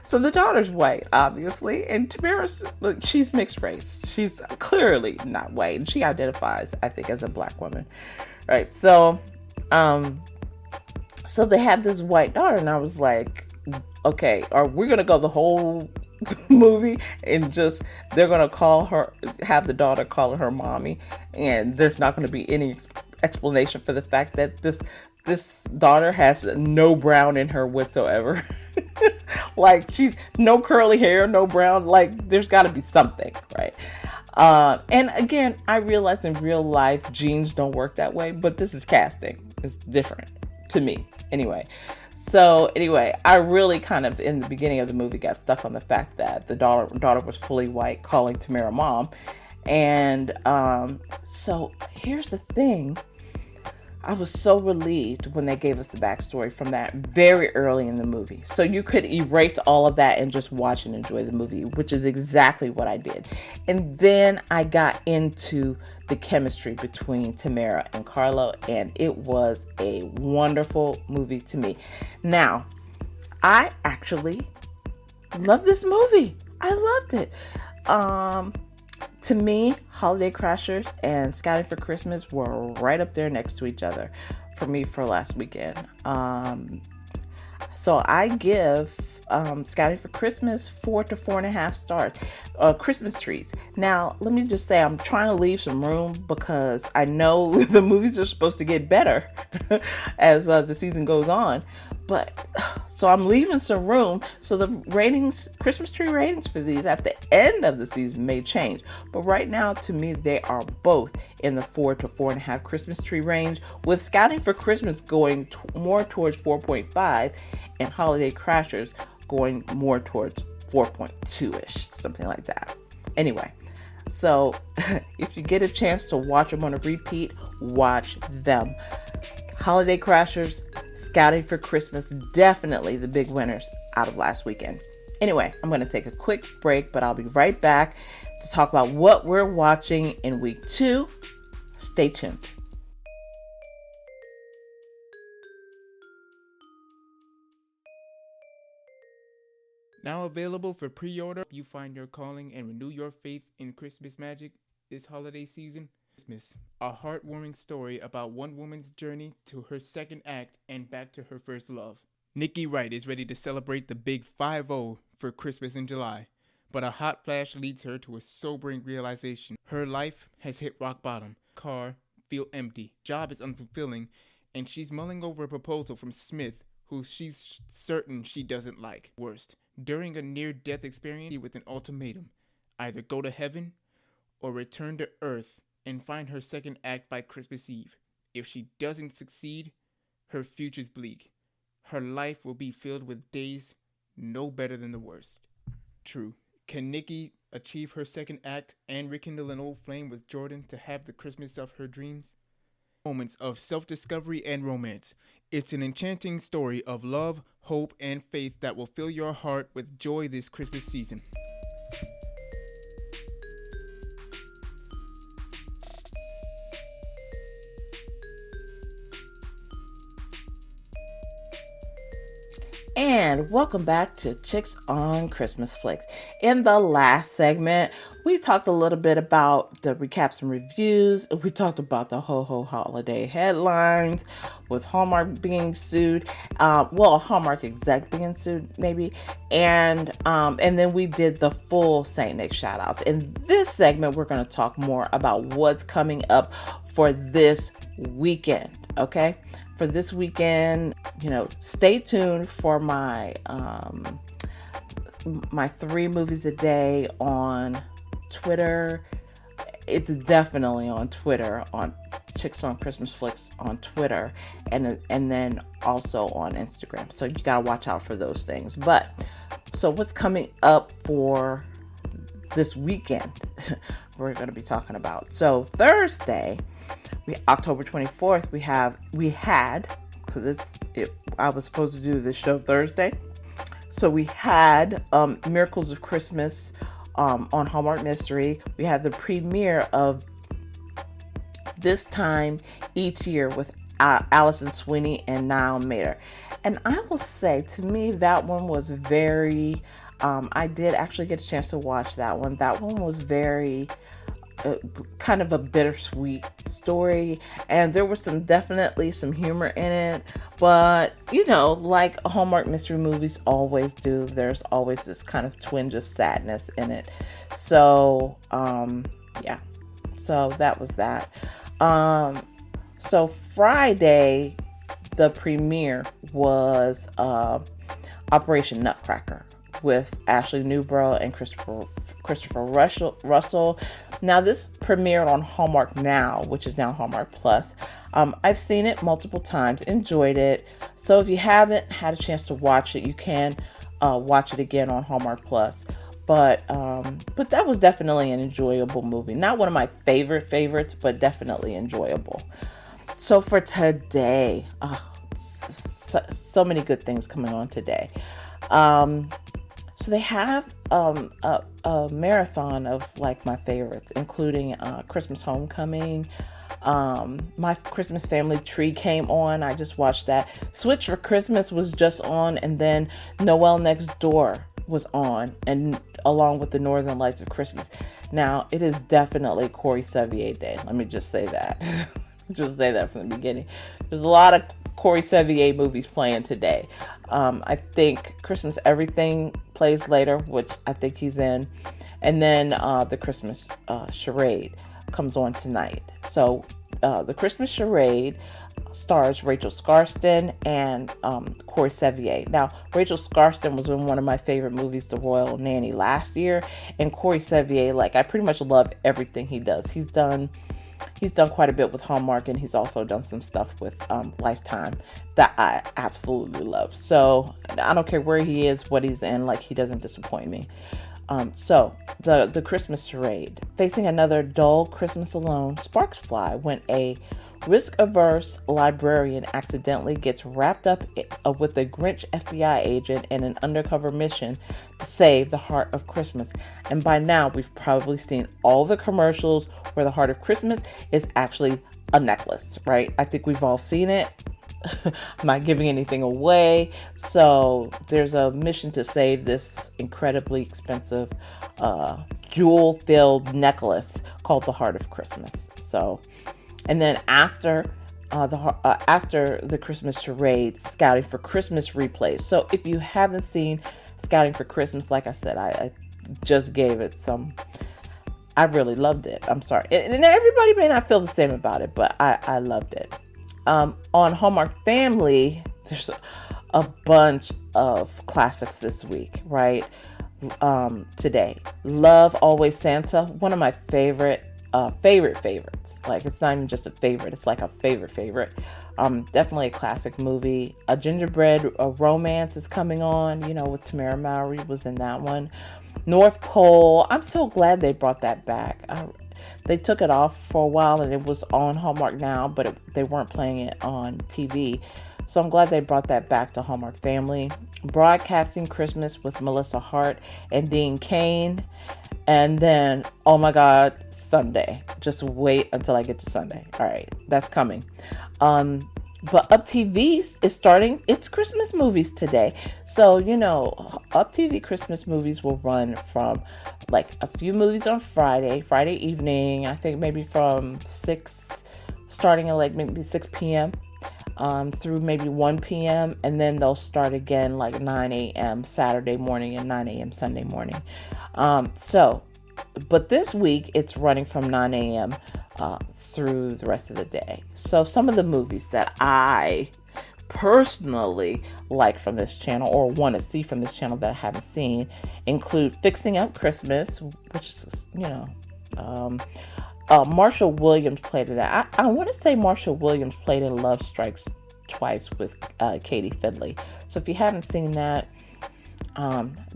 So the daughter's white, obviously, and Tamara's, look, she's mixed race. She's clearly not white, and she identifies, I think, as a black woman, right? So so they had this white daughter, and I was like, okay, are we gonna go the whole movie and just they're gonna have the daughter calling her mommy, and there's not gonna be any explanation for the fact that this daughter has no brown in her whatsoever. Like, she's no curly hair, no brown. Like, there's got to be something, right? And again, I realized in real life genes don't work that way, but this is casting. It's different to me, anyway. So anyway, I really kind of, in the beginning of the movie, got stuck on the fact that the daughter was fully white, calling Tamara mom. And so here's the thing. I was so relieved when they gave us the backstory from that very early in the movie. So you could erase all of that and just watch and enjoy the movie, which is exactly what I did. And then I got into the chemistry between Tamara and Carlo, and it was a wonderful movie to me. Now, I actually love this movie. I loved it. To me, Holiday Crashers and Scouting for Christmas were right up there next to each other for me for last weekend. So I give Scouting for Christmas 4 to 4.5 stars. Christmas trees. Now, let me just say, I'm trying to leave some room because I know the movies are supposed to get better as the season goes on. But so I'm leaving some room. So the ratings, Christmas tree ratings for these at the end of the season may change. But right now, to me, they are both in the 4 to 4.5 Christmas tree range, with Scouting for Christmas going more towards 4.5 and Holiday Crashers going more towards 4.2-ish, something like that. Anyway, so if you get a chance to watch them on a repeat, watch them. Holiday Crashers, Scouting for Christmas, definitely the big winners out of last weekend. Anyway, I'm going to take a quick break, but I'll be right back to talk about what we're watching in week 2. Stay tuned. Now available for pre-order. You find your calling and renew your faith in Christmas magic this holiday season. Christmas, a heartwarming story about one woman's journey to her second act and back to her first love. Nikki Wright is ready to celebrate the big 5-0 for Christmas in July, but a hot flash leads her to a sobering realization. Her life has hit rock bottom. Car feel empty. Job is unfulfilling, and she's mulling over a proposal from Smith, who she's certain she doesn't like. Worst, during a near-death experience with an ultimatum: either go to heaven or return to Earth and find her second act by Christmas Eve. If she doesn't succeed, her future's bleak. Her life will be filled with days no better than the worst. True. Can Nikki achieve her second act and rekindle an old flame with Jordan to have the Christmas of her dreams? moments of self-discovery and romance. It's an enchanting story of love, hope, and faith that will fill your heart with joy this Christmas season. And welcome back to Chicks on Christmas Flicks. In the last segment, we talked a little bit about the recaps and reviews. We talked about the ho-ho holiday headlines with Hallmark being sued. A Hallmark exec being sued, maybe. And then we did the full Saint Nick shout outs. In this segment, we're going to talk more about what's coming up for this weekend. Okay? For this weekend, stay tuned for my my 3 movies a day on Twitter. It's definitely on Twitter, on Chicks on Christmas Flicks on Twitter, and then also on Instagram. So you gotta watch out for those things. But so what's coming up for this weekend? We're gonna be talking about. So Thursday, October 24th, I was supposed to do this show Thursday. So we had Miracles of Christmas on Hallmark Mystery. We had the premiere of This Time Each Year with Allison Sweeney and Niall Mater. And I will say, to me, that one was very, I did actually get a chance to watch that one. That one was very kind of a bittersweet story, and there was definitely some humor in it, but like Hallmark mystery movies always do, there's always this kind of twinge of sadness in it. So so that was that. So Friday, the premiere was Operation Nutcracker with Ashley Newborough and Christopher Russell. Now, this premiered on Hallmark Now, which is now Hallmark Plus. I've seen it multiple times, enjoyed it. So if you haven't had a chance to watch it, you can watch it again on Hallmark Plus. But that was definitely an enjoyable movie. Not one of my favorites, but definitely enjoyable. So for today, so many good things coming on today. So they have a marathon of like my favorites, including Christmas Homecoming. My Christmas Family Tree came on. I just watched that. Switch for Christmas was just on, and then Noel Next Door was on, and along with the Northern Lights of Christmas. Now, it is definitely Corey Sevier Day. Let me just say that. Just say that from the beginning. There's a lot of Corey Sevier movies playing today. I think Christmas Everything plays later, which I think he's in. And then the Christmas Charade comes on tonight. So the Christmas Charade stars Rachel Scarston and Corey Sevier. Now, Rachel Scarston was in one of my favorite movies, The Royal Nanny, last year. And Corey Sevier, I pretty much love everything he does. He's done quite a bit with Hallmark, and he's also done some stuff with Lifetime that I absolutely love. So I don't care where he is, what he's in, he doesn't disappoint me. So the Christmas Charade. Facing another dull Christmas alone, sparks fly when a risk-averse librarian accidentally gets wrapped up with a Grinch FBI agent in an undercover mission to save the Heart of Christmas. And by now, we've probably seen all the commercials where the Heart of Christmas is actually a necklace, right? I think we've all seen it. I'm not giving anything away. So there's a mission to save this incredibly expensive jewel-filled necklace called the Heart of Christmas. So, and then after the Christmas Charade, Scouting for Christmas replays. So if you haven't seen Scouting for Christmas, like I said, I just gave it some. I really loved it. I'm sorry, and everybody may not feel the same about it, but I loved it. On Hallmark Family, there's a bunch of classics this week, right? Today, Love Always Santa, one of my favorites. It's not even just a favorite, it's like a favorite. Definitely a classic movie. A Gingerbread Romance is coming on, with Tamara Mowry was in that one. North Pole, I'm so glad they brought that back. They took it off for a while and it was on Hallmark Now, but they weren't playing it on TV. So I'm glad they brought that back to Hallmark Family. Broadcasting Christmas with Melissa Hart and Dean Cain. And then, oh my God, Sunday. Just wait until I get to Sunday. All right, that's coming. But Up TV is starting its Christmas movies today. So, Up TV Christmas movies will run from like a few movies on Friday evening, I think maybe from 6, starting at like maybe 6 p.m. Through maybe 1 p.m. And then they'll start again like 9 a.m. Saturday morning and 9 a.m. Sunday morning. But this week it's running from 9 a.m. Through the rest of the day. So some of the movies that I personally like from this channel or want to see from this channel that I haven't seen include Fixing Up Christmas, which is, Marshall Williams played in that. I want to say Marshall Williams played in Love Strikes Twice with Katie Findlay. So if you haven't seen that,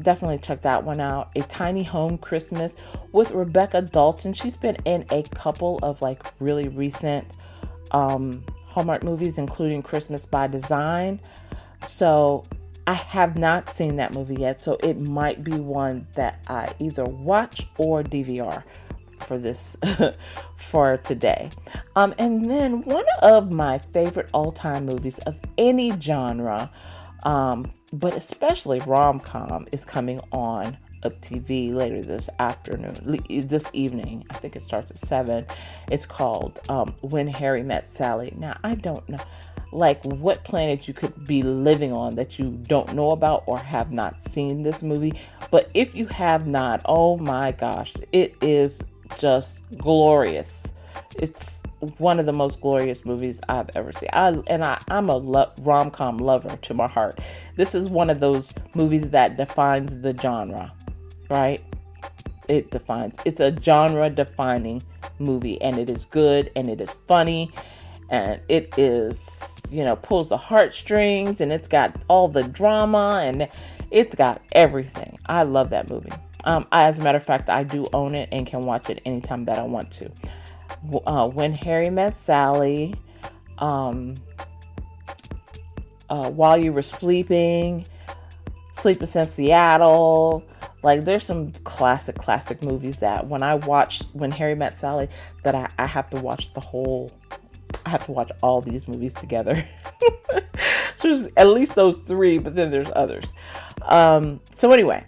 definitely check that one out. A Tiny Home Christmas with Rebecca Dalton. She's been in a couple of like really recent Hallmark movies, including Christmas by Design. So I have not seen that movie yet, so it might be one that I either watch or DVR for this for today. And then one of my favorite all-time movies of any genre, but especially rom-com, is coming on Up TV later this evening. I think it starts at 7. It's called When Harry Met Sally. Now, I don't know like what planet you could be living on that you don't know about or have not seen this movie. But if you have not, oh my gosh, it is just glorious. It's one of the most glorious movies I've ever seen. I'm a rom-com lover to my heart. This is one of those movies that defines the genre, right? It's a genre-defining movie, and it is good, and it is funny, and it is, pulls the heartstrings, and it's got all the drama, and it's got everything. I love that movie. As a matter of fact, I do own it and can watch it anytime that I want to. When Harry Met Sally, While You Were Sleeping, Sleepless in Seattle. Like, there's some classic movies that when I watched When Harry Met Sally, that I have to watch I have to watch all these movies together. So there's at least those 3, but then there's others. So anyway,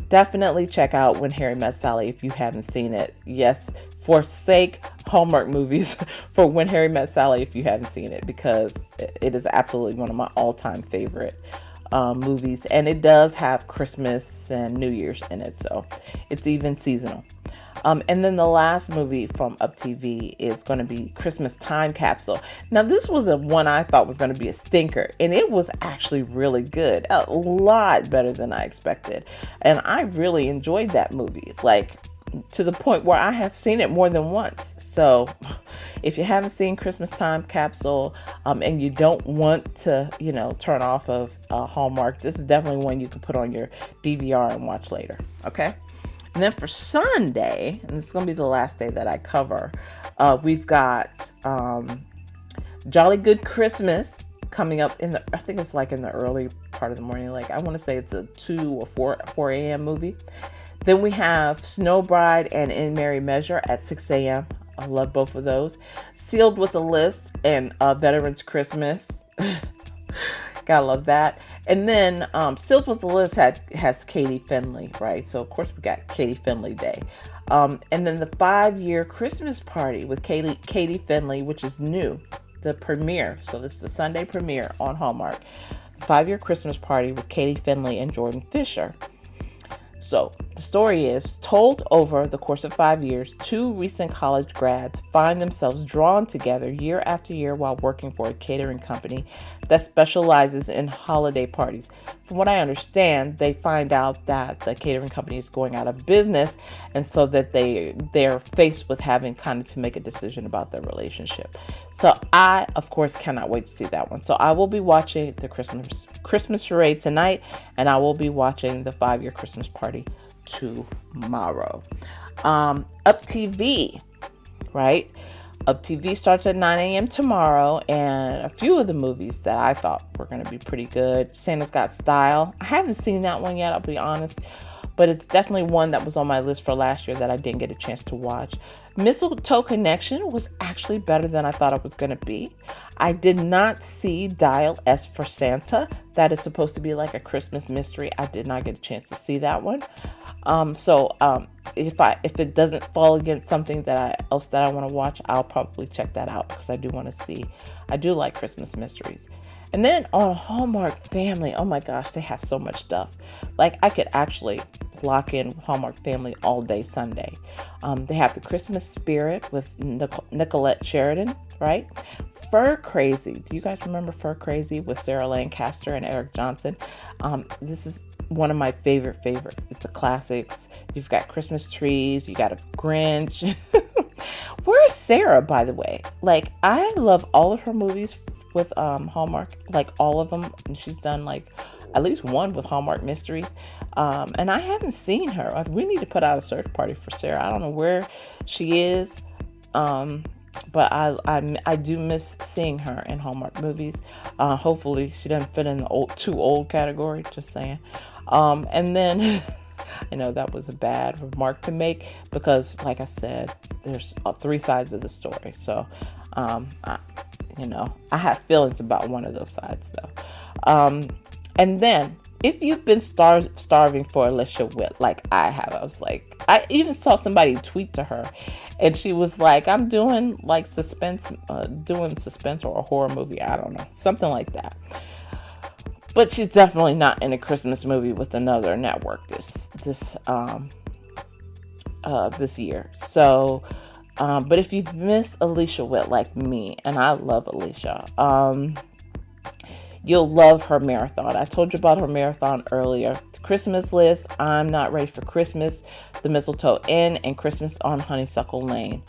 definitely check out When Harry Met Sally if you haven't seen it. Yes, forsake Hallmark movies for When Harry Met Sally if you haven't seen it, because it is absolutely one of my all-time favorite movies, and it does have Christmas and New Year's in it, so it's even seasonal. And then the last movie from Up TV is going to be Christmas Time Capsule. Now, this was the one I thought was going to be a stinker, and it was actually really good. A lot better than I expected. And I really enjoyed that movie, like to the point where I have seen it more than once. So if you haven't seen Christmas Time Capsule, and you don't want to, turn off of Hallmark, this is definitely one you can put on your DVR and watch later. Okay. And then for Sunday, and this is going to be the last day that I cover, we've got Jolly Good Christmas coming up I think it's like in the early part of the morning. Like, I want to say it's a 2 or 4 a.m. movie. Then we have Snow Bride and In Merry Measure at 6 a.m. I love both of those. Sealed with a List and Veterans Christmas. Gotta love that. And then Sealed with a List has Katie Findlay, right? So of course we got Katie Findlay Day. And then the 5-year Christmas party with Katie Findlay, which is new, the premiere. So this is the Sunday premiere on Hallmark. 5-year Christmas party with Katie Findlay and Jordan Fisher. So the story is told over the course of 5 years. 2 recent college grads find themselves drawn together year after year while working for a catering company that specializes in holiday parties. From what I understand, they find out that the catering company is going out of business, and so that they're faced with having kind of to make a decision about their relationship. So I, of course, cannot wait to see that one. So I will be watching the Christmas charade tonight, and I will be watching the 5-year Christmas party tomorrow. Up TV, right? Up TV starts at 9 a.m. tomorrow, and a few of the movies that I thought were going to be pretty good. Santa's Got Style. I haven't seen that one yet, I'll be honest, but it's definitely one that was on my list for last year that I didn't get a chance to watch. Mistletoe Connection was actually better than I thought it was going to be. I did not see Dial S for Santa. That is supposed to be like a Christmas mystery. I did not get a chance to see that one. If it doesn't fall against something that I want to watch, I'll probably check that out because I do want to see. I do like Christmas mysteries. And then on Hallmark Family, oh my gosh, they have so much stuff. Like I could actually lock in Hallmark Family all day Sunday. They have The Christmas Spirit with Nicolette Sheridan, right? Fur Crazy. Do you guys remember Fur Crazy with Sarah Lancaster and Eric Johnson? This is one of my favorite. It's a classics. You've got Christmas trees. You got a Grinch. Where's Sarah, by the way? Like, I love all of her movies with Hallmark, like all of them. And she's done like at least one with Hallmark Mysteries. And I haven't seen her. We need to put out a search party for Sarah. I don't know where she is. But I do miss seeing her in Hallmark movies. Hopefully she doesn't fit in the too old category, just saying. And then I know that was a bad remark to make because, like I said, there's three sides of the story. So, I have feelings about one of those sides though. And then if you've been starving for Alicia Witt, like I have, I even saw somebody tweet to her and she was like, I'm doing like suspense or a horror movie. I don't know, something like that. But she's definitely not in a Christmas movie with another network this year. So, but if you've missed Alicia Witt like me, and I love Alicia, you'll love her marathon. I told you about her marathon earlier. The Christmas List, I'm Not Ready for Christmas, The Mistletoe Inn, and Christmas on Honeysuckle Lane.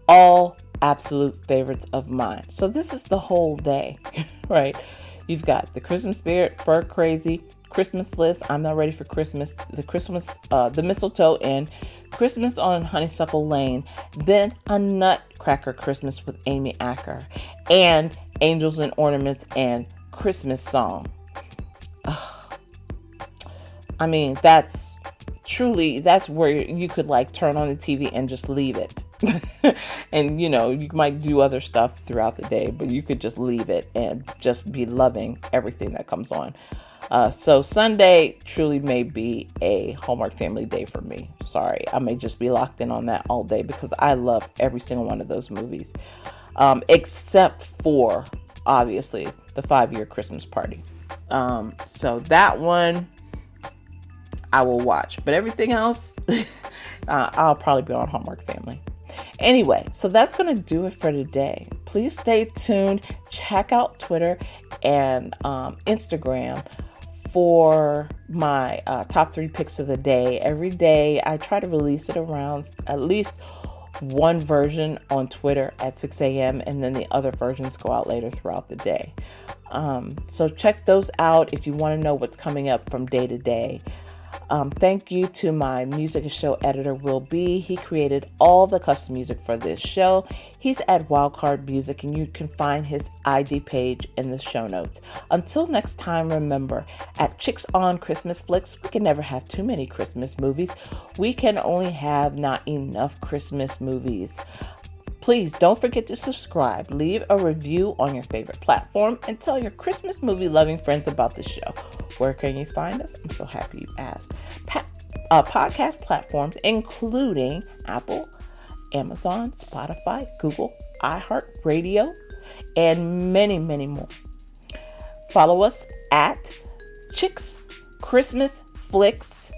All absolute favorites of mine. So this is the whole day, right? You've got The Christmas Spirit, Fur Crazy, Christmas List, I'm Not Ready for Christmas, The Mistletoe Inn, Christmas on Honeysuckle Lane, then A Nutcracker Christmas with Amy Acker, and Angels and Ornaments and Christmas Song. I mean, that's where you could like turn on the TV and just leave it. And you might do other stuff throughout the day, but you could just leave it and just be loving everything that comes on. So Sunday truly may be a Hallmark Family day for me. Sorry, I may just be locked in on that all day because I love every single one of those movies, except for obviously the 5-Year Christmas Party. So that one I will watch, but everything else I'll probably be on Hallmark Family. Anyway, so that's going to do it for today. Please stay tuned. Check out Twitter and Instagram for my top 3 picks of the day. Every day I try to release it around at least one version on Twitter at 6 a.m. and then the other versions go out later throughout the day. So check those out if you want to know what's coming up from day to day. Thank you to my music and show editor, Will B. He created all the custom music for this show. He's at Wildcard Music, and you can find his IG page in the show notes. Until next time, remember, at Chicks on Christmas Flicks, we can never have too many Christmas movies. We can only have not enough Christmas movies. Please don't forget to subscribe, leave a review on your favorite platform, and tell your Christmas movie loving friends about the show. Where can you find us? I'm so happy you asked. Podcast platforms including Apple, Amazon, Spotify, Google, iHeartRadio, and many, many more. Follow us at Chicks Christmas Flicks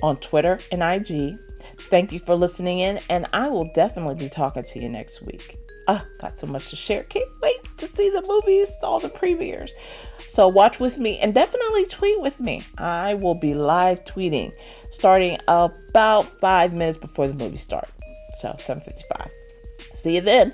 on Twitter and IG. Thank you for listening in, and I will definitely be talking to you next week. Got so much to share. Can't wait to see the movies, all the premieres. So watch with me and definitely tweet with me. I will be live tweeting starting about 5 minutes before the movie starts. So 7:55. See you then.